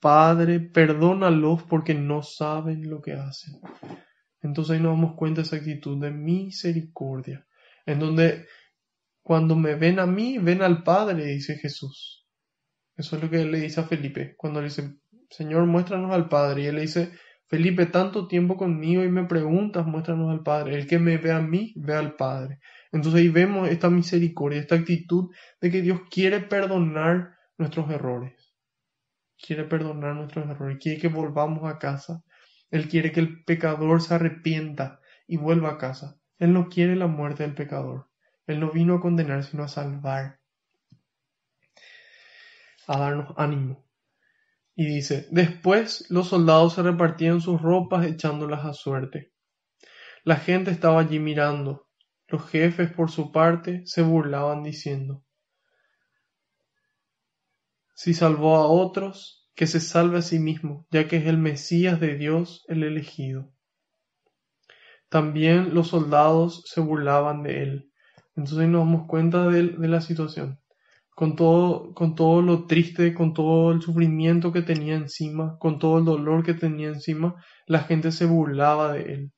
Padre, perdónalos porque no saben lo que hacen. Entonces ahí nos damos cuenta de esa actitud de misericordia, en donde cuando me ven a mí, ven al Padre, dice Jesús. Eso es lo que él le dice a Felipe, cuando le dice, Señor, muéstranos al Padre. Y él le dice, Felipe, tanto tiempo conmigo y me preguntas, muéstranos al Padre. El que me ve a mí, ve al Padre. Entonces ahí vemos esta misericordia, esta actitud de que Dios quiere perdonar nuestros errores. Quiere perdonar nuestros errores, quiere que volvamos a casa. Él quiere que el pecador se arrepienta y vuelva a casa. Él no quiere la muerte del pecador. Él no vino a condenar, sino a salvar, a darnos ánimo. Y dice, después los soldados se repartían sus ropas echándolas a suerte. La gente estaba allí mirando. Los jefes, por su parte, se burlaban diciendo, si salvó a otros, que se salve a sí mismo, ya que es el Mesías de Dios, el elegido. También los soldados se burlaban de él. Entonces nos damos cuenta de la situación. Con todo lo triste, con todo el sufrimiento que tenía encima, con todo el dolor que tenía encima, la gente se burlaba de él.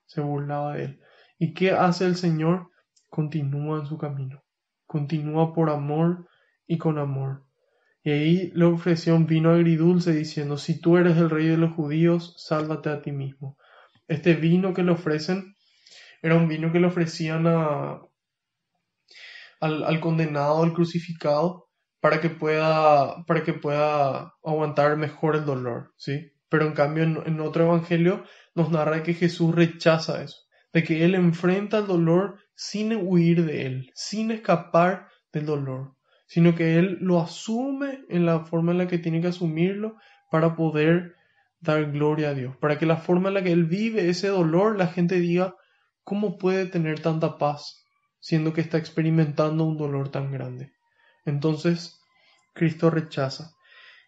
Se burlaba de él. ¿Y qué hace el Señor? Continúa en su camino. Continúa por amor y con amor. Y ahí le ofreció un vino agridulce diciendo, si tú eres el rey de los judíos, sálvate a ti mismo. Este vino que le ofrecen era un vino que le ofrecían al condenado, al crucificado, para que pueda aguantar mejor el dolor, ¿sí? Pero en cambio en otro evangelio nos narra que Jesús rechaza eso, de que Él enfrenta el dolor sin huir de él, sin escapar del dolor, sino que Él lo asume en la forma en la que tiene que asumirlo para poder dar gloria a Dios, para que la forma en la que Él vive ese dolor, la gente diga, ¿cómo puede tener tanta paz siendo que está experimentando un dolor tan grande? Entonces, Cristo rechaza.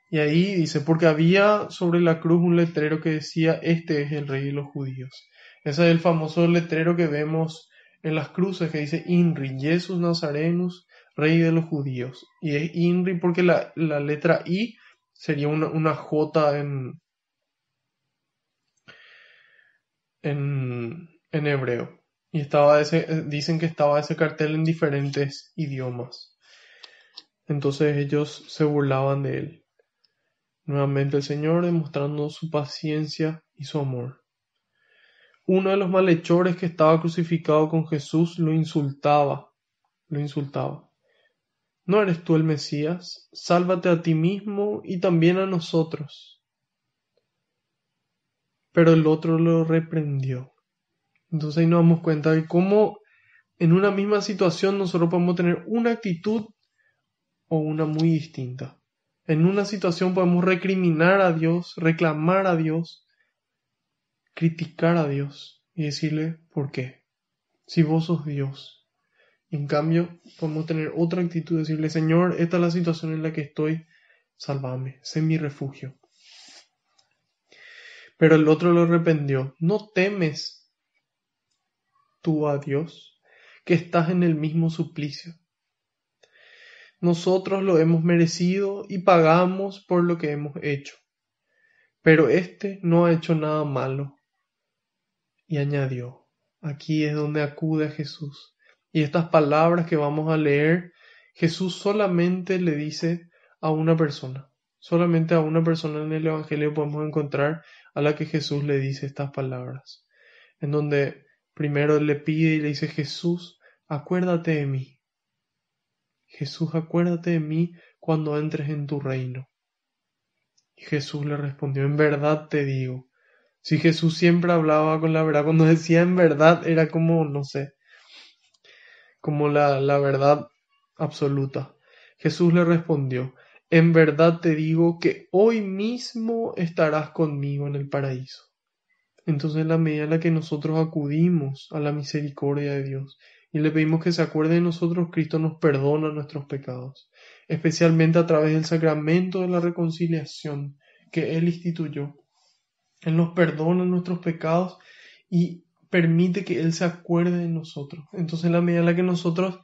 Y ahí dice, porque había sobre la cruz un letrero que decía, este es el rey de los judíos. Ese es el famoso letrero que vemos en las cruces que dice, INRI, Jesús Nazarenus, rey de los judíos. Y es INRI porque la letra I sería una J en hebreo. Y dicen que estaba ese cartel en diferentes idiomas. Entonces ellos se burlaban de él. Nuevamente el Señor demostrando su paciencia y su amor. Uno de los malhechores que estaba crucificado con Jesús lo insultaba. ¿No eres tú el Mesías? Sálvate a ti mismo y también a nosotros. Pero el otro lo reprendió. Entonces ahí nos damos cuenta de cómo en una misma situación nosotros podemos tener una actitud o una muy distinta. En una situación podemos recriminar a Dios, reclamar a Dios, criticar a Dios y decirle ¿por qué? Si vos sos Dios. En cambio, podemos tener otra actitud, decirle Señor, esta es la situación en la que estoy, sálvame, sé mi refugio. Pero el otro lo reprendió, ¿no temes tú a Dios, que estás en el mismo suplicio? Nosotros lo hemos merecido y pagamos por lo que hemos hecho. Pero éste no ha hecho nada malo. Y añadió, aquí es donde acude a Jesús. Y estas palabras que vamos a leer, Jesús solamente le dice a una persona. Solamente a una persona en el Evangelio podemos encontrar a la que Jesús le dice estas palabras, en donde primero le pide y le dice: Jesús, acuérdate de mí. Jesús, acuérdate de mí cuando entres en tu reino. Y Jesús le respondió: en verdad te digo. Si Jesús siempre hablaba con la verdad, cuando decía en verdad era como, no sé, como la verdad absoluta. Jesús le respondió: en verdad te digo que hoy mismo estarás conmigo en el paraíso. Entonces, en la medida en la que nosotros acudimos a la misericordia de Dios y le pedimos que se acuerde de nosotros, Cristo nos perdona nuestros pecados, especialmente a través del sacramento de la reconciliación que Él instituyó. Él nos perdona nuestros pecados y permite que Él se acuerde de nosotros. Entonces, en la medida en la que nosotros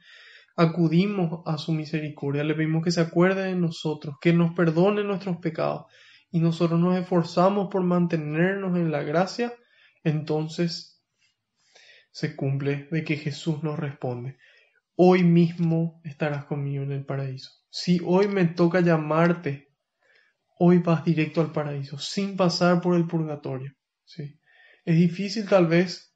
acudimos a su misericordia, le pedimos que se acuerde de nosotros, que nos perdone nuestros pecados, y nosotros nos esforzamos por mantenernos en la gracia, entonces se cumple de que Jesús nos responde: hoy mismo estarás conmigo en el paraíso. Si hoy me toca llamarte, hoy vas directo al paraíso, sin pasar por el purgatorio. ¿Sí? Es difícil tal vez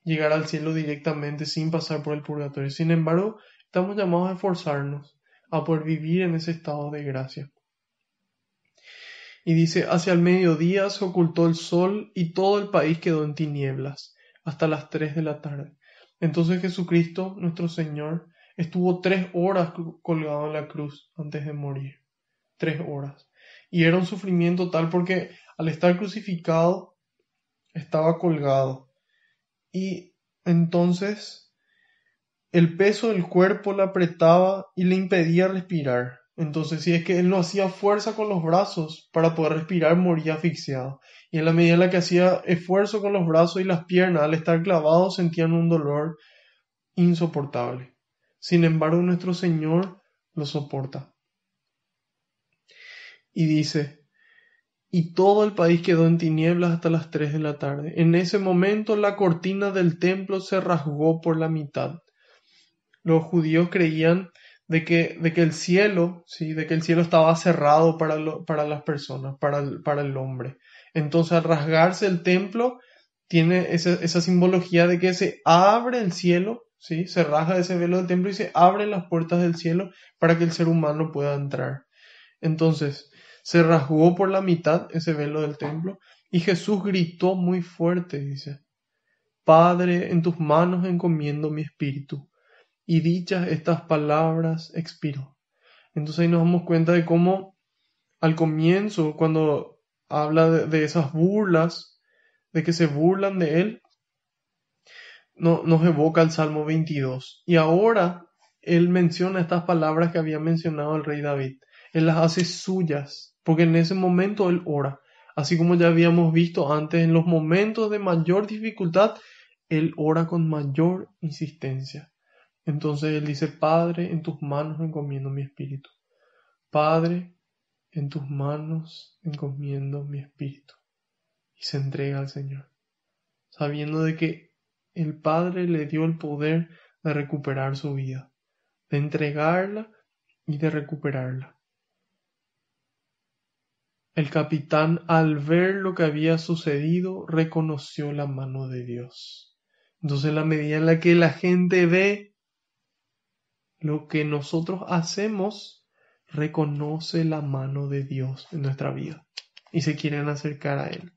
llegar al cielo directamente sin pasar por el purgatorio. Sin embargo, estamos llamados a esforzarnos a poder vivir en ese estado de gracia. Y dice: hacia el mediodía se ocultó el sol y todo el país quedó en tinieblas hasta las 3 de la tarde. Entonces Jesucristo, nuestro Señor, estuvo 3 horas colgado en la cruz antes de morir. 3 horas. Y era un sufrimiento tal porque al estar crucificado estaba colgado. Y entonces el peso del cuerpo le apretaba y le impedía respirar. Entonces, si es que él no hacía fuerza con los brazos para poder respirar, moría asfixiado. Y en la medida en la que hacía esfuerzo con los brazos y las piernas, al estar clavado, sentían un dolor insoportable. Sin embargo, nuestro Señor lo soporta. Y dice: y todo el país quedó en tinieblas hasta las 3 de la tarde. En ese momento la cortina del templo se rasgó por la mitad. Los judíos creían de que el cielo, ¿sí? De que el cielo estaba cerrado para las personas, para el hombre. Entonces, al rasgarse el templo, tiene esa simbología de que se abre el cielo, ¿sí? Se rasga ese velo del templo y se abren las puertas del cielo para que el ser humano pueda entrar. Entonces, se rasgó por la mitad ese velo del templo y Jesús gritó muy fuerte, dice: Padre, en tus manos encomiendo mi espíritu. Y dichas estas palabras expiró. Entonces ahí nos damos cuenta de cómo al comienzo, cuando habla de esas burlas, de que se burlan de él, no, nos evoca el Salmo 22. Y ahora él menciona estas palabras que había mencionado el rey David. Él las hace suyas, porque en ese momento él ora. Así como ya habíamos visto antes, en los momentos de mayor dificultad, él ora con mayor insistencia. Entonces él dice: Padre, en tus manos encomiendo mi espíritu. Padre, en tus manos encomiendo mi espíritu. Y se entrega al Señor, sabiendo de que el Padre le dio el poder de recuperar su vida, de entregarla y de recuperarla. El capitán, al ver lo que había sucedido, reconoció la mano de Dios. Entonces, en la medida en la que la gente ve lo que nosotros hacemos, reconoce la mano de Dios en nuestra vida y se quieren acercar a Él.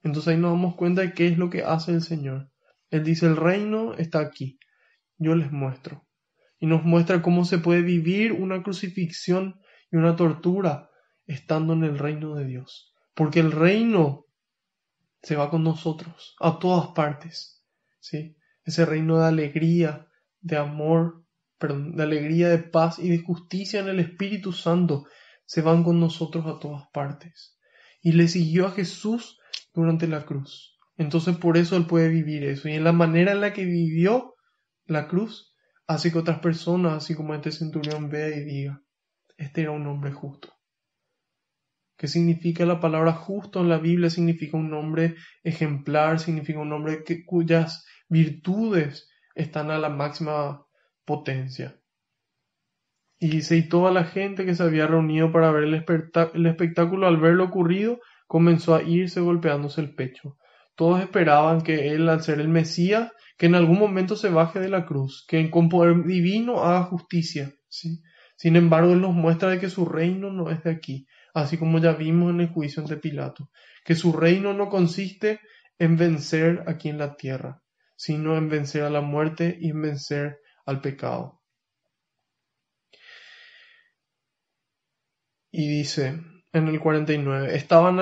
Entonces ahí nos damos cuenta de qué es lo que hace el Señor. Él dice: el reino está aquí, yo les muestro. Y nos muestra cómo se puede vivir una crucifixión y una tortura estando en el reino de Dios. Porque el reino se va con nosotros a todas partes, ¿sí? Ese reino de alegría, de amor, perdón, de alegría, de paz y de justicia en el Espíritu Santo se van con nosotros a todas partes. Y le siguió a Jesús durante la cruz. Entonces por eso él puede vivir eso. Y en la manera en la que vivió la cruz, hace que otras personas, así como este centurión, vea y diga: este era un hombre justo. ¿Qué significa la palabra justo en la Biblia? Significa un hombre ejemplar, significa un hombre cuyas virtudes están a la máxima potencia. Y dice, y toda la gente que se había reunido para ver el espectáculo, al ver lo ocurrido, comenzó a irse golpeándose el pecho. Todos esperaban que él, al ser el Mesías, que en algún momento se baje de la cruz, que con poder divino haga justicia, ¿sí? Sin embargo, él nos muestra de que su reino no es de aquí, así como ya vimos en el juicio ante Pilato, que su reino no consiste en vencer aquí en la tierra, sino en vencer a la muerte y en vencer al pecado. Y dice en el 49, estaban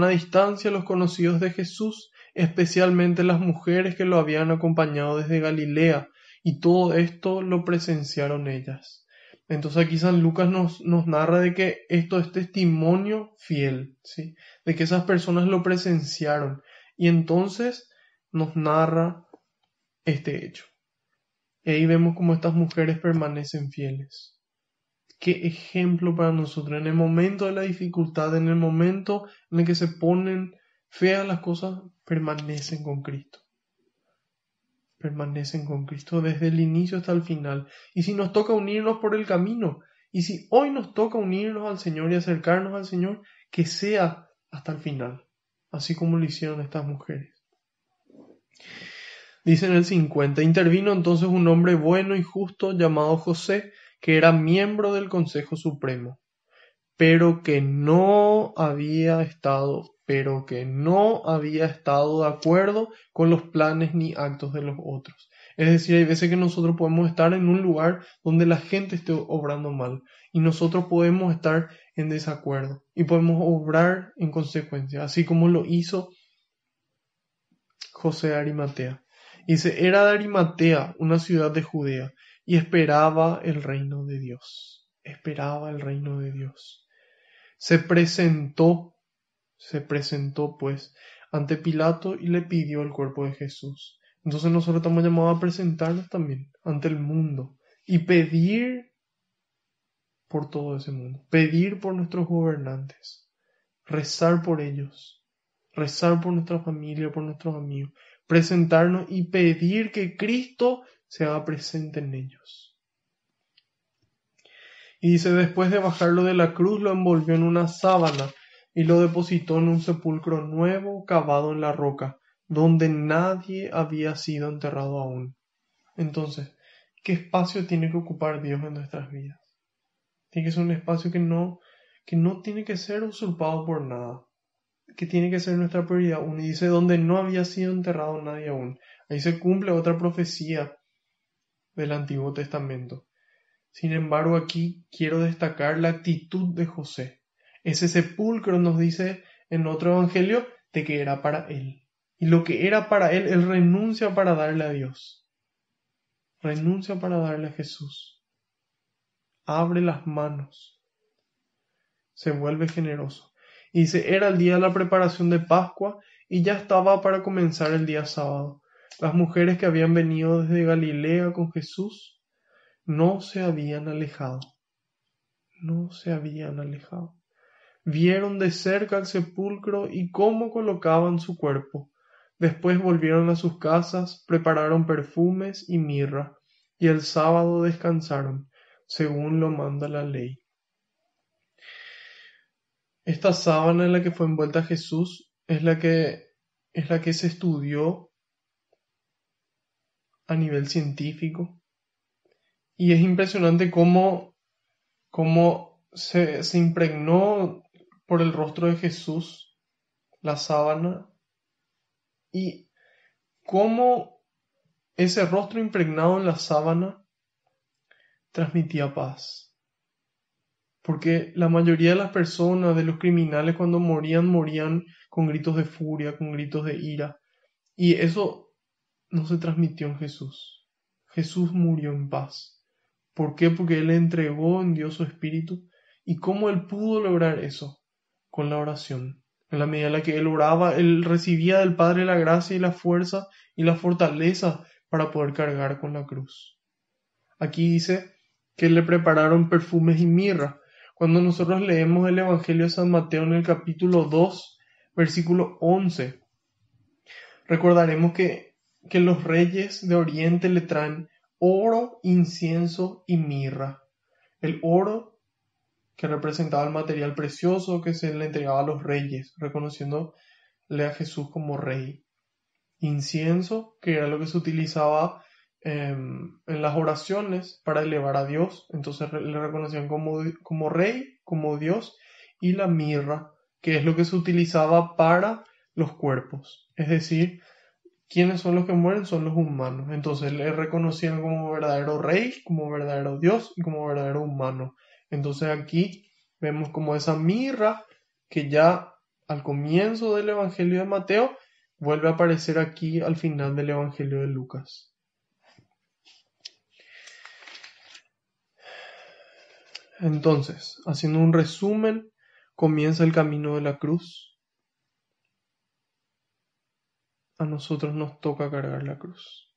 a distancia los conocidos de Jesús, especialmente las mujeres que lo habían acompañado desde Galilea, y todo esto lo presenciaron ellas. Entonces aquí San Lucas nos narra de que esto es testimonio fiel, ¿sí? De que esas personas lo presenciaron. Y entonces nos narra este hecho. Y ahí vemos cómo estas mujeres permanecen fieles. Qué ejemplo para nosotros en el momento de la dificultad, en el momento en el que se ponen feas las cosas, permanecen con Cristo. Permanecen con Cristo desde el inicio hasta el final. Y si nos toca unirnos por el camino, y si hoy nos toca unirnos al Señor y acercarnos al Señor, que sea hasta el final, así como lo hicieron estas mujeres. Dice en el 50, intervino entonces un hombre bueno y justo llamado José, que era miembro del Consejo Supremo, pero que no había estado de acuerdo con los planes ni actos de los otros. Es decir, hay veces que nosotros podemos estar en un lugar donde la gente esté obrando mal y nosotros podemos estar en desacuerdo y podemos obrar en consecuencia, así como lo hizo José de Arimatea. Dice, era de Arimatea, una ciudad de Judea, y esperaba el reino de Dios. Esperaba el reino de Dios. Se presentó pues ante Pilato y le pidió el cuerpo de Jesús. Entonces nosotros estamos llamados a presentarnos también ante el mundo y pedir por todo ese mundo, pedir por nuestros gobernantes, rezar por ellos, rezar por nuestra familia, por nuestros amigos, presentarnos y pedir que Cristo se haga presente en ellos. Y dice, después de bajarlo de la cruz, lo envolvió en una sábana y lo depositó en un sepulcro nuevo cavado en la roca, donde nadie había sido enterrado aún. Entonces, ¿qué espacio tiene que ocupar Dios en nuestras vidas? Tiene que ser un espacio que no tiene que ser usurpado por nada, que tiene que ser nuestra prioridad. Uno dice, donde no había sido enterrado nadie aún. Ahí se cumple otra profecía del Antiguo Testamento. Sin embargo, aquí quiero destacar la actitud de José. Ese sepulcro nos dice en otro evangelio de que era para él. Y lo que era para él, él renuncia para darle a Dios. Renuncia para darle a Jesús. Abre las manos. Se vuelve generoso. Y dice, era el día de la preparación de Pascua y ya estaba para comenzar el día sábado. Las mujeres que habían venido desde Galilea con Jesús no se habían alejado. Vieron de cerca el sepulcro y cómo colocaban su cuerpo. Después volvieron a sus casas, prepararon perfumes y mirra, y el sábado descansaron, según lo manda la ley. Esta sábana en la que fue envuelta Jesús es la que se estudió a nivel científico. Y es impresionante cómo se impregnó por el rostro de Jesús la sábana y cómo ese rostro impregnado en la sábana transmitía paz. Porque la mayoría de las personas, de los criminales, cuando morían con gritos de furia, con gritos de ira. Y eso no se transmitió en Jesús. Jesús murió en paz. ¿Por qué? Porque Él le entregó en Dios su espíritu. ¿Y cómo Él pudo lograr eso? Con la oración. En la medida en la que Él oraba, Él recibía del Padre la gracia y la fuerza y la fortaleza para poder cargar con la cruz. Aquí dice que le prepararon perfumes y mirra. Cuando nosotros leemos el Evangelio de San Mateo en el capítulo 2, versículo 11, recordaremos que los reyes de Oriente le traen oro, incienso y mirra. el oro, que representaba el material precioso que se le entregaba a los reyes, reconociéndole a Jesús como rey. Incienso, que era lo que se utilizaba en las oraciones para elevar a Dios, entonces le reconocían como rey, como Dios, y la mirra, que es lo que se utilizaba para los cuerpos, es decir, ¿quiénes son los que mueren? Son los humanos. Entonces le reconocían como verdadero rey, como verdadero Dios y como verdadero humano. Entonces aquí vemos como esa mirra que ya al comienzo del Evangelio de Mateo vuelve a aparecer aquí al final del Evangelio de Lucas. Entonces, haciendo un resumen, comienza el camino de la cruz. A nosotros nos toca cargar la cruz.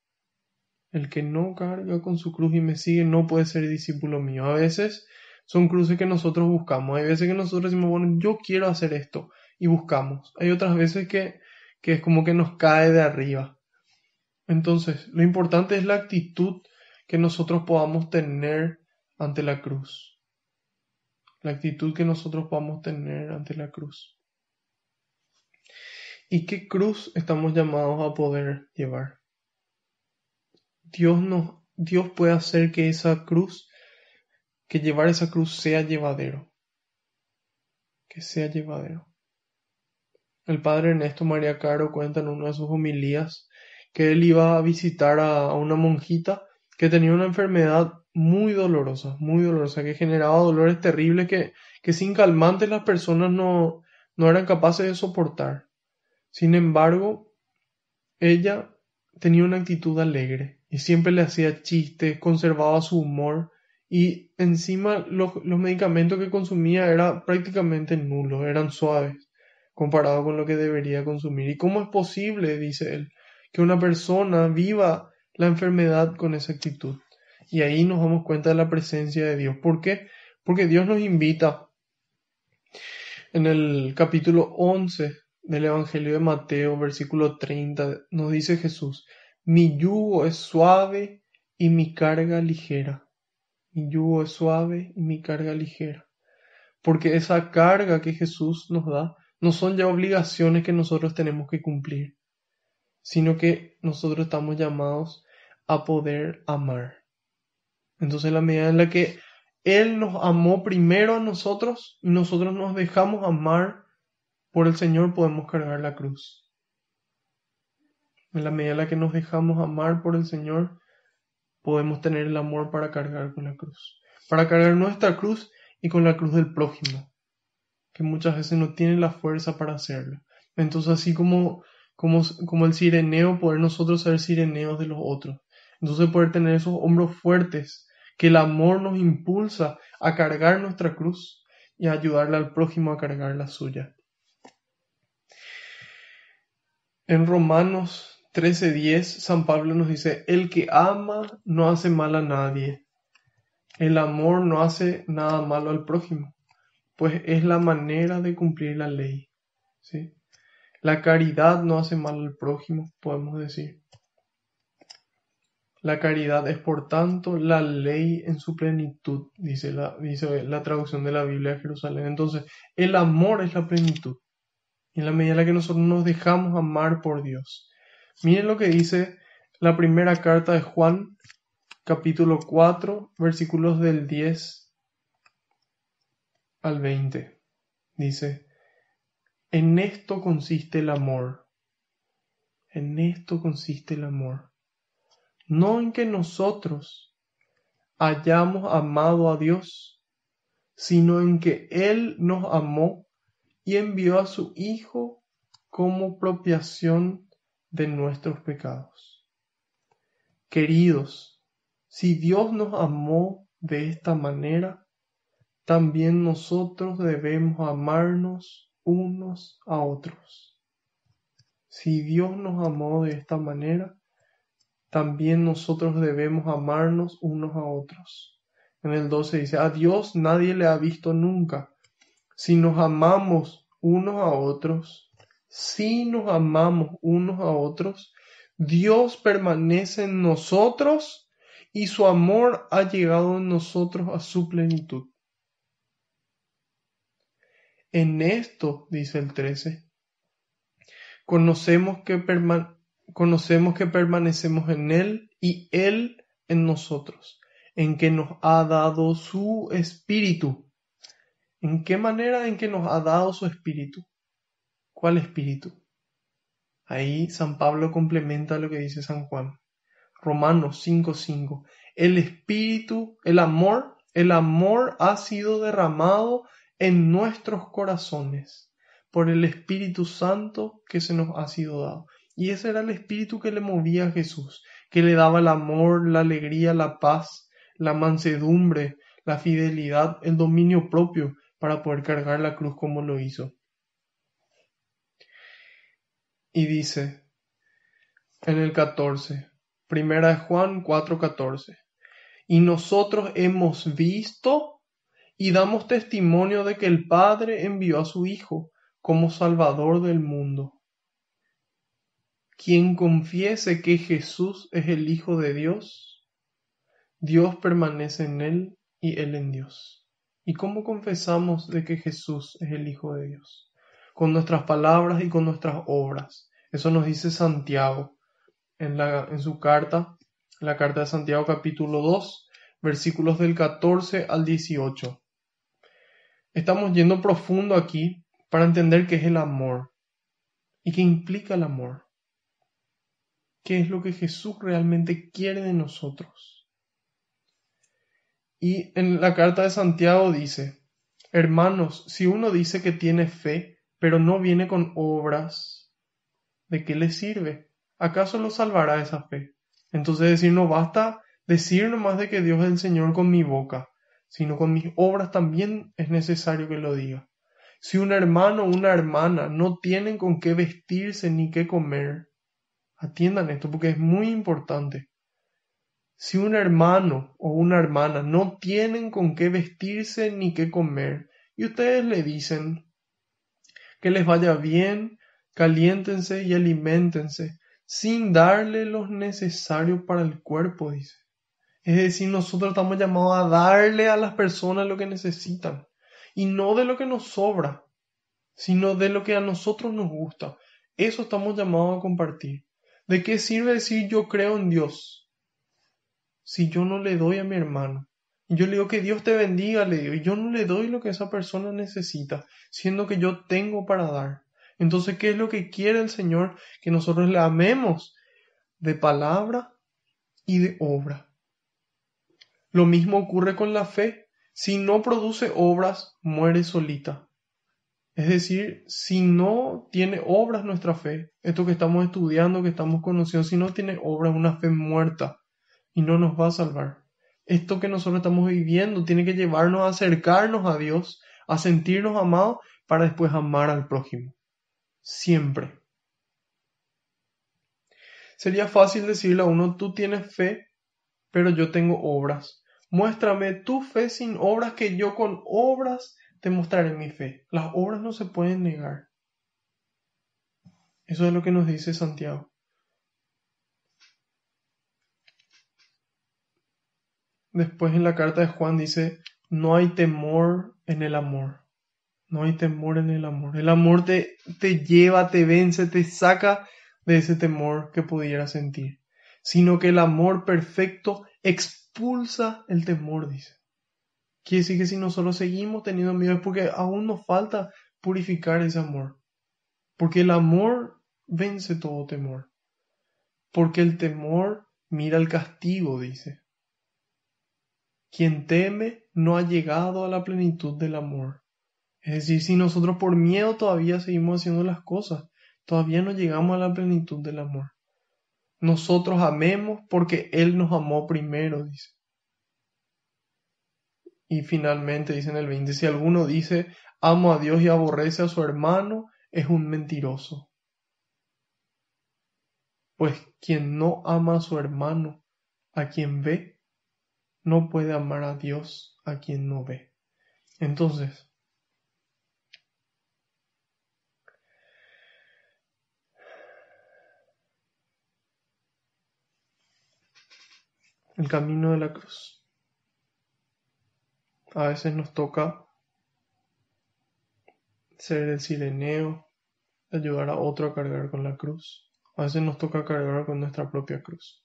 El que no carga con su cruz y me sigue no puede ser discípulo mío. A veces son cruces que nosotros buscamos. Hay veces que nosotros decimos, bueno, yo quiero hacer esto y buscamos. Hay otras veces que es como que nos cae de arriba. Entonces, lo importante es la actitud que nosotros podamos tener ante la cruz. La actitud que nosotros podamos tener ante la cruz. ¿Y qué cruz estamos llamados a poder llevar? Dios puede hacer que llevar esa cruz sea llevadero. Que sea llevadero. El padre Ernesto María Caro cuenta en una de sus homilías que él iba a visitar a una monjita que tenía una enfermedad muy dolorosa, que generaba dolores terribles que sin calmantes las personas no eran capaces de soportar. Sin embargo, ella tenía una actitud alegre y siempre le hacía chistes, conservaba su humor y encima los medicamentos que consumía eran prácticamente nulos, eran suaves comparado con lo que debería consumir. ¿Y cómo es posible, dice él, que una persona viva la enfermedad con esa actitud? Y ahí nos damos cuenta de la presencia de Dios. ¿Por qué? Porque Dios nos invita. En el capítulo 11 del Evangelio de Mateo, versículo 30, nos dice Jesús, mi yugo es suave y mi carga ligera. Mi yugo es suave y mi carga ligera. Porque esa carga que Jesús nos da no son ya obligaciones que nosotros tenemos que cumplir, sino que nosotros estamos llamados a poder amar. Entonces, en la medida en la que Él nos amó primero a nosotros y nosotros nos dejamos amar por el Señor, podemos cargar la cruz. En la medida en la que nos dejamos amar por el Señor, podemos tener el amor para cargar con la cruz. Para cargar nuestra cruz y con la cruz del prójimo, que muchas veces no tiene la fuerza para hacerlo. Entonces, así como el sireneo, poder nosotros ser sireneos de los otros. Entonces, poder tener esos hombros fuertes, que el amor nos impulsa a cargar nuestra cruz y a ayudarle al prójimo a cargar la suya. En Romanos 13:10, San Pablo nos dice, el que ama no hace mal a nadie. El amor no hace nada malo al prójimo, pues es la manera de cumplir la ley. ¿Sí? La caridad no hace mal al prójimo, podemos decir. La caridad es, por tanto, la ley en su plenitud, dice la traducción de la Biblia de Jerusalén. Entonces, el amor es la plenitud. Y en la medida en la que nosotros nos dejamos amar por Dios. Miren lo que dice la primera carta de Juan, capítulo 4, versículos del 10 al 20. Dice, en esto consiste el amor. En esto consiste el amor. No en que nosotros hayamos amado a Dios, sino en que Él nos amó y envió a su Hijo como propiación de nuestros pecados. Queridos, si Dios nos amó de esta manera, también nosotros debemos amarnos unos a otros. Si Dios nos amó de esta manera, también nosotros debemos amarnos unos a otros. En el 12 dice, a Dios nadie le ha visto nunca. Si nos amamos unos a otros, Dios permanece en nosotros y su amor ha llegado en nosotros a su plenitud. En esto, dice el 13, conocemos que permanecemos en Él y Él en nosotros, en que nos ha dado su Espíritu. ¿En qué manera en que nos ha dado su Espíritu? ¿Cuál Espíritu? Ahí San Pablo complementa lo que dice San Juan. Romanos 5:5. El Espíritu, el amor ha sido derramado en nuestros corazones por el Espíritu Santo que se nos ha sido dado. Y ese era el Espíritu que le movía a Jesús, que le daba el amor, la alegría, la paz, la mansedumbre, la fidelidad, el dominio propio para poder cargar la cruz como lo hizo. Y dice en el 14, Primera de Juan 4:14, y nosotros hemos visto y damos testimonio de que el Padre envió a su Hijo como Salvador del mundo. Quien confiese que Jesús es el Hijo de Dios, Dios permanece en él y él en Dios. ¿Y cómo confesamos de que Jesús es el Hijo de Dios? Con nuestras palabras y con nuestras obras. Eso nos dice Santiago en su carta, la carta de Santiago capítulo 2, versículos del 14 al 18. Estamos yendo profundo aquí para entender qué es el amor y qué implica el amor. ¿Qué es lo que Jesús realmente quiere de nosotros? Y en la carta de Santiago dice, hermanos, si uno dice que tiene fe, pero no viene con obras, ¿de qué le sirve? ¿Acaso lo salvará esa fe? Entonces decir, no basta decir nomás de que Dios es el Señor con mi boca, sino con mis obras también es necesario que lo diga. Si un hermano o una hermana no tienen con qué vestirse ni qué comer, atiendan esto porque es muy importante. Si un hermano o una hermana no tienen con qué vestirse ni qué comer, y ustedes le dicen que les vaya bien, caliéntense y aliméntense, sin darle lo necesario para el cuerpo, dice. Es decir, nosotros estamos llamados a darle a las personas lo que necesitan, y no de lo que nos sobra, sino de lo que a nosotros nos gusta. Eso estamos llamados a compartir. ¿De qué sirve decir yo creo en Dios si yo no le doy a mi hermano? Y yo le digo que Dios te bendiga, le digo, y yo no le doy lo que esa persona necesita, siendo que yo tengo para dar. Entonces, ¿qué es lo que quiere el Señor? Que nosotros le amemos de palabra y de obra. Lo mismo ocurre con la fe. Si no produce obras, muere solita. Es decir, si no tiene obras nuestra fe, esto que estamos estudiando, que estamos conociendo, si no tiene obras, una fe muerta y no nos va a salvar. Esto que nosotros estamos viviendo tiene que llevarnos a acercarnos a Dios, a sentirnos amados para después amar al prójimo. Siempre. Sería fácil decirle a uno, tú tienes fe, pero yo tengo obras. Muéstrame tu fe sin obras, que yo con obras te mostraré mi fe. Las obras no se pueden negar. Eso es lo que nos dice Santiago. Después en la carta de Juan dice, no hay temor en el amor. No hay temor en el amor. El amor te lleva, te vence, te saca de ese temor que pudiera sentir. Sino que el amor perfecto expulsa el temor, dice. Quiere decir que si nosotros seguimos teniendo miedo es porque aún nos falta purificar ese amor. Porque el amor vence todo temor. Porque el temor mira el castigo, dice. Quien teme no ha llegado a la plenitud del amor. Es decir, si nosotros por miedo todavía seguimos haciendo las cosas, todavía no llegamos a la plenitud del amor. Nosotros amemos porque Él nos amó primero, dice. Y finalmente dice en el 20, si alguno dice, amo a Dios y aborrece a su hermano, es un mentiroso. Pues quien no ama a su hermano, a quien ve, no puede amar a Dios, a quien no ve. Entonces, el camino de la cruz. A veces nos toca ser el sireneo, ayudar a otro a cargar con la cruz. A veces nos toca cargar con nuestra propia cruz.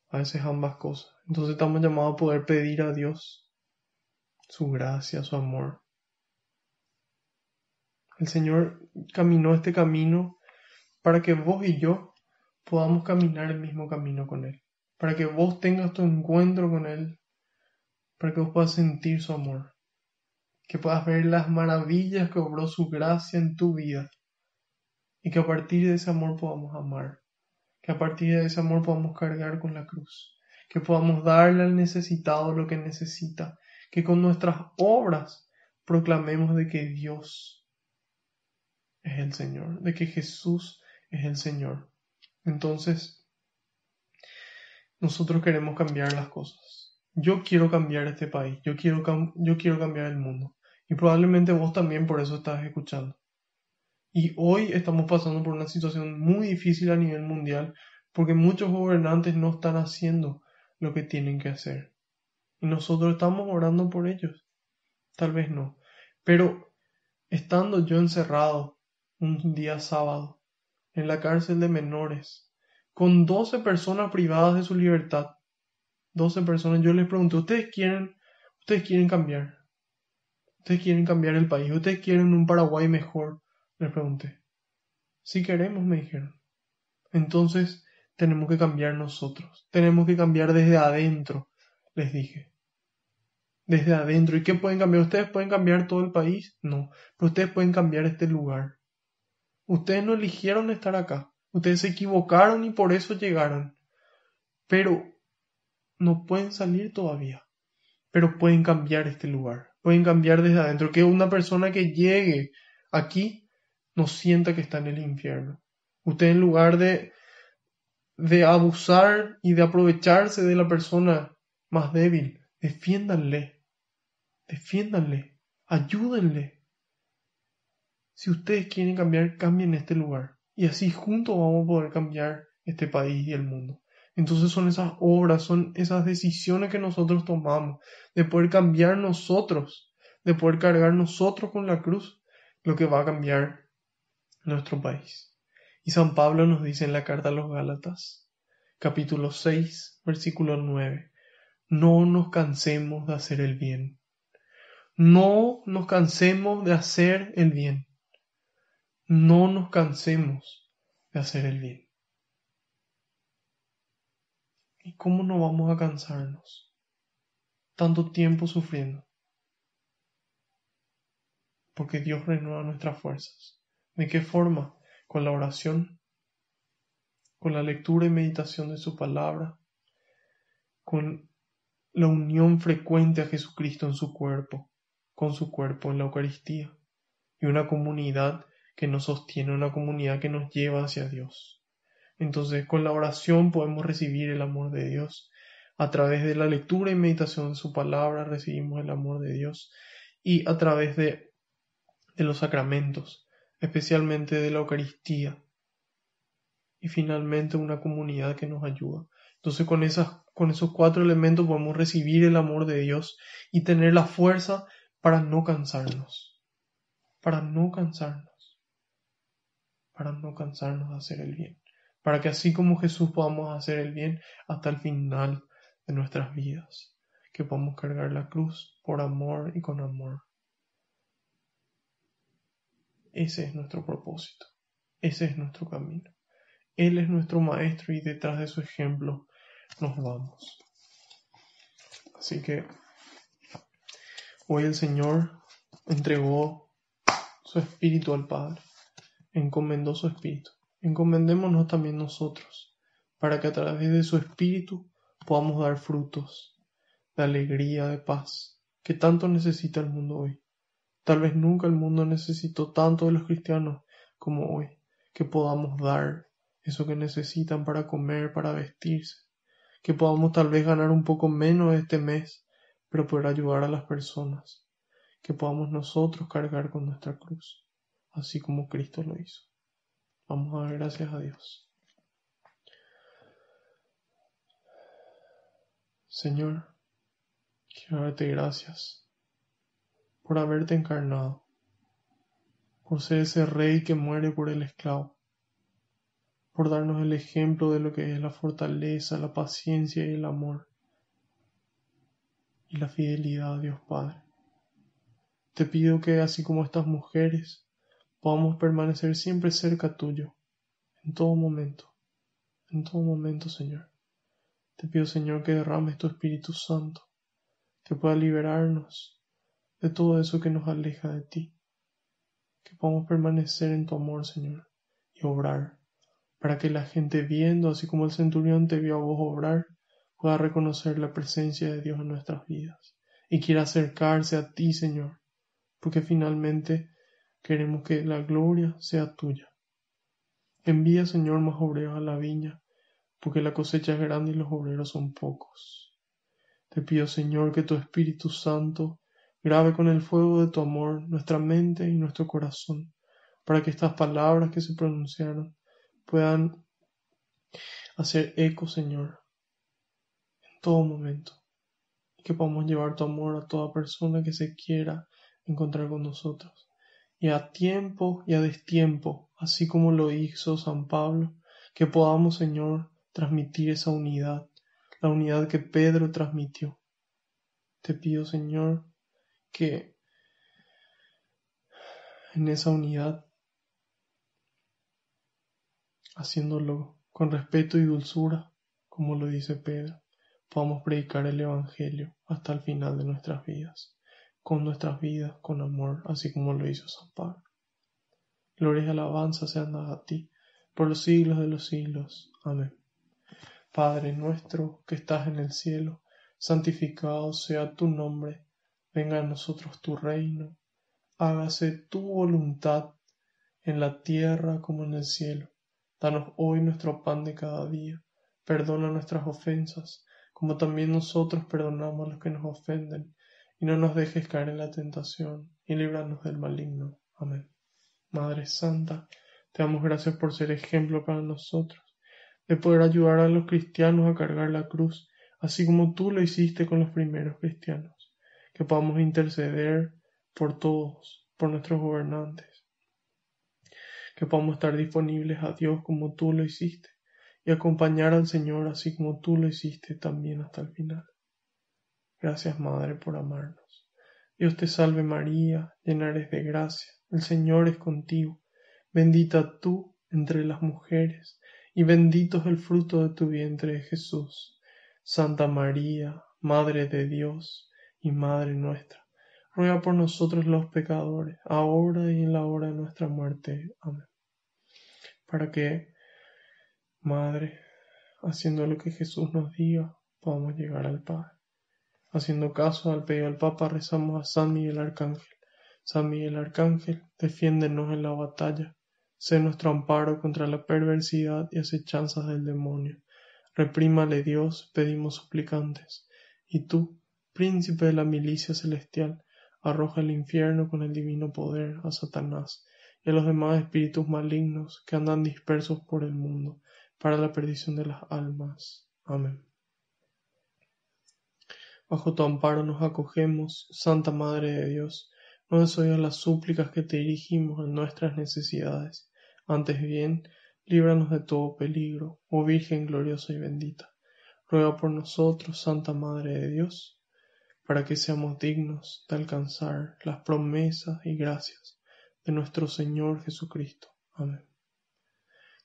A veces ambas cosas. Entonces estamos llamados a poder pedir a Dios su gracia, su amor. El Señor caminó este camino para que vos y yo podamos caminar el mismo camino con Él. Para que vos tengas tu encuentro con Él. Para que vos puedas sentir su amor. Que puedas ver las maravillas que obró su gracia en tu vida. Y que a partir de ese amor podamos amar. Que a partir de ese amor podamos cargar con la cruz. Que podamos darle al necesitado lo que necesita. Que con nuestras obras proclamemos de que Dios es el Señor. De que Jesús es el Señor. Entonces, nosotros queremos cambiar las cosas. Yo quiero cambiar este país. Yo quiero cambiar el mundo. Y probablemente vos también por eso estás escuchando. Y hoy estamos pasando por una situación muy difícil a nivel mundial porque muchos gobernantes no están haciendo lo que tienen que hacer. Y nosotros estamos orando por ellos. Tal vez no. Pero estando yo encerrado un día sábado en la cárcel de menores, con 12 personas privadas de su libertad, 12 personas, yo les pregunté, ustedes quieren cambiar? ¿Ustedes quieren cambiar el país? ¿Ustedes quieren un Paraguay mejor? Les pregunté. Sí queremos, me dijeron. Entonces tenemos que cambiar nosotros. Tenemos que cambiar desde adentro, les dije. Desde adentro. ¿Y qué pueden cambiar? ¿Ustedes pueden cambiar todo el país? No. Pero ustedes pueden cambiar este lugar. Ustedes no eligieron estar acá. Ustedes se equivocaron y por eso llegaron. Pero no pueden salir todavía. Pero pueden cambiar este lugar. Pueden cambiar desde adentro. Que una persona que llegue aquí no sienta que está en el infierno. Usted en lugar de abusar y de aprovecharse de la persona más débil, defiéndanle, ayúdenle. Si ustedes quieren cambiar, cambien este lugar. Y así juntos vamos a poder cambiar este país y el mundo. Entonces son esas obras, son esas decisiones que nosotros tomamos, de poder cambiar nosotros, de poder cargar nosotros con la cruz, lo que va a cambiar nuestro país. Y San Pablo nos dice en la carta a los Gálatas, capítulo 6, versículo 9, no nos cansemos de hacer el bien. No nos cansemos de hacer el bien. No nos cansemos de hacer el bien. ¿Y cómo no vamos a cansarnos? Tanto tiempo sufriendo. Porque Dios renueva nuestras fuerzas. ¿De qué forma? Con la oración, con la lectura y meditación de su palabra, con la unión frecuente a Jesucristo en su cuerpo, con su cuerpo en la Eucaristía, y una comunidad que nos sostiene, una comunidad que nos lleva hacia Dios. Entonces, con la oración podemos recibir el amor de Dios. A través de la lectura y meditación de su palabra recibimos el amor de Dios. Y a través de los sacramentos, especialmente de la Eucaristía. Y finalmente una comunidad que nos ayuda. Entonces, con esos 4 elementos podemos recibir el amor de Dios y tener la fuerza para no cansarnos. Para no cansarnos. Para no cansarnos de hacer el bien. Para que así como Jesús podamos hacer el bien hasta el final de nuestras vidas. Que podamos cargar la cruz por amor y con amor. Ese es nuestro propósito. Ese es nuestro camino. Él es nuestro maestro y detrás de su ejemplo nos vamos. Así que hoy el Señor entregó su espíritu al Padre. Encomendó su espíritu. Encomendémonos también nosotros, para que a través de su espíritu podamos dar frutos de alegría, de paz, que tanto necesita el mundo hoy. Tal vez nunca el mundo necesitó tanto de los cristianos como hoy, que podamos dar eso que necesitan para comer, para vestirse, que podamos tal vez ganar un poco menos este mes, pero poder ayudar a las personas, que podamos nosotros cargar con nuestra cruz, así como Cristo lo hizo. Vamos a dar gracias a Dios. Señor, quiero darte gracias por haberte encarnado, por ser ese rey que muere por el esclavo, por darnos el ejemplo de lo que es la fortaleza, la paciencia y el amor y la fidelidad a Dios Padre. Te pido que así como estas mujeres podamos permanecer siempre cerca tuyo, en todo momento, Señor. Te pido, Señor, que derrames tu Espíritu Santo, que pueda liberarnos de todo eso que nos aleja de ti, que podamos permanecer en tu amor, Señor, y obrar, para que la gente viendo, así como el centurión te vio a vos obrar, pueda reconocer la presencia de Dios en nuestras vidas y quiera acercarse a ti, Señor, porque finalmente queremos que la gloria sea tuya. Envía, Señor, más obreros a la viña, porque la cosecha es grande y los obreros son pocos. Te pido, Señor, que tu Espíritu Santo grabe con el fuego de tu amor nuestra mente y nuestro corazón, para que estas palabras que se pronunciaron puedan hacer eco, Señor, en todo momento, y que podamos llevar tu amor a toda persona que se quiera encontrar con nosotros. Y a tiempo y a destiempo, así como lo hizo San Pablo, que podamos, Señor, transmitir esa unidad, la unidad que Pedro transmitió. Te pido, Señor, que en esa unidad, haciéndolo con respeto y dulzura, como lo dice Pedro, podamos predicar el Evangelio hasta el final de nuestras vidas, con nuestras vidas, con amor, así como lo hizo San Pablo. Gloria y alabanza sean dadas a ti, por los siglos de los siglos. Amén. Padre nuestro que estás en el cielo, santificado sea tu nombre, venga a nosotros tu reino, hágase tu voluntad en la tierra como en el cielo. Danos hoy nuestro pan de cada día, perdona nuestras ofensas, como también nosotros perdonamos a los que nos ofenden, y no nos dejes caer en la tentación, y líbranos del maligno. Amén. Madre Santa, te damos gracias por ser ejemplo para nosotros, de poder ayudar a los cristianos a cargar la cruz, así como tú lo hiciste con los primeros cristianos, que podamos interceder por todos, por nuestros gobernantes, que podamos estar disponibles a Dios como tú lo hiciste, y acompañar al Señor así como tú lo hiciste también hasta el final. Gracias, Madre, por amarnos. Dios te salve María, llena eres de gracia, el Señor es contigo, bendita tú entre las mujeres, y bendito es el fruto de tu vientre, Jesús. Santa María, Madre de Dios y Madre nuestra, ruega por nosotros los pecadores, ahora y en la hora de nuestra muerte. Amén. Para que, Madre, haciendo lo que Jesús nos diga, podamos llegar al Padre. Haciendo caso al pedido del Papa, rezamos a San Miguel Arcángel. San Miguel Arcángel, defiéndenos en la batalla. Sé nuestro amparo contra la perversidad y acechanzas del demonio. Reprímale Dios, pedimos suplicantes. Y tú, príncipe de la milicia celestial, arroja al infierno con el divino poder a Satanás y a los demás espíritus malignos que andan dispersos por el mundo, para la perdición de las almas. Amén. Bajo tu amparo nos acogemos, Santa Madre de Dios, no desoigas las súplicas que te dirigimos en nuestras necesidades, antes bien, líbranos de todo peligro, oh Virgen gloriosa y bendita. Ruega por nosotros, Santa Madre de Dios, para que seamos dignos de alcanzar las promesas y gracias de nuestro Señor Jesucristo. Amén.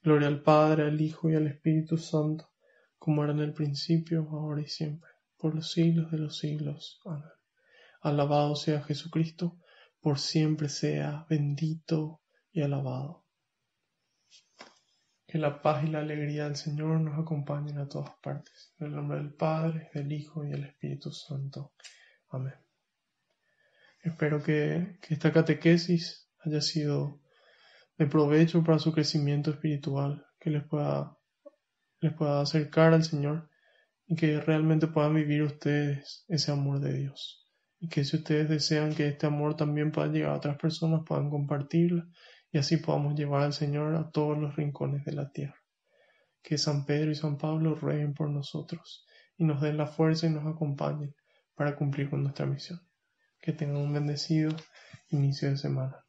Gloria al Padre, al Hijo y al Espíritu Santo, como era en el principio, ahora y siempre, por los siglos de los siglos. Amén. Alabado sea Jesucristo, por siempre sea bendito y alabado. Que la paz y la alegría del Señor nos acompañen a todas partes. En el nombre del Padre, del Hijo y del Espíritu Santo. Amén. Espero que esta catequesis haya sido de provecho para su crecimiento espiritual, que les pueda acercar al Señor y que realmente puedan vivir ustedes ese amor de Dios. Y que si ustedes desean que este amor también pueda llegar a otras personas, puedan compartirlo y así podamos llevar al Señor a todos los rincones de la tierra. Que San Pedro y San Pablo rueguen por nosotros y nos den la fuerza y nos acompañen para cumplir con nuestra misión. Que tengan un bendecido inicio de semana.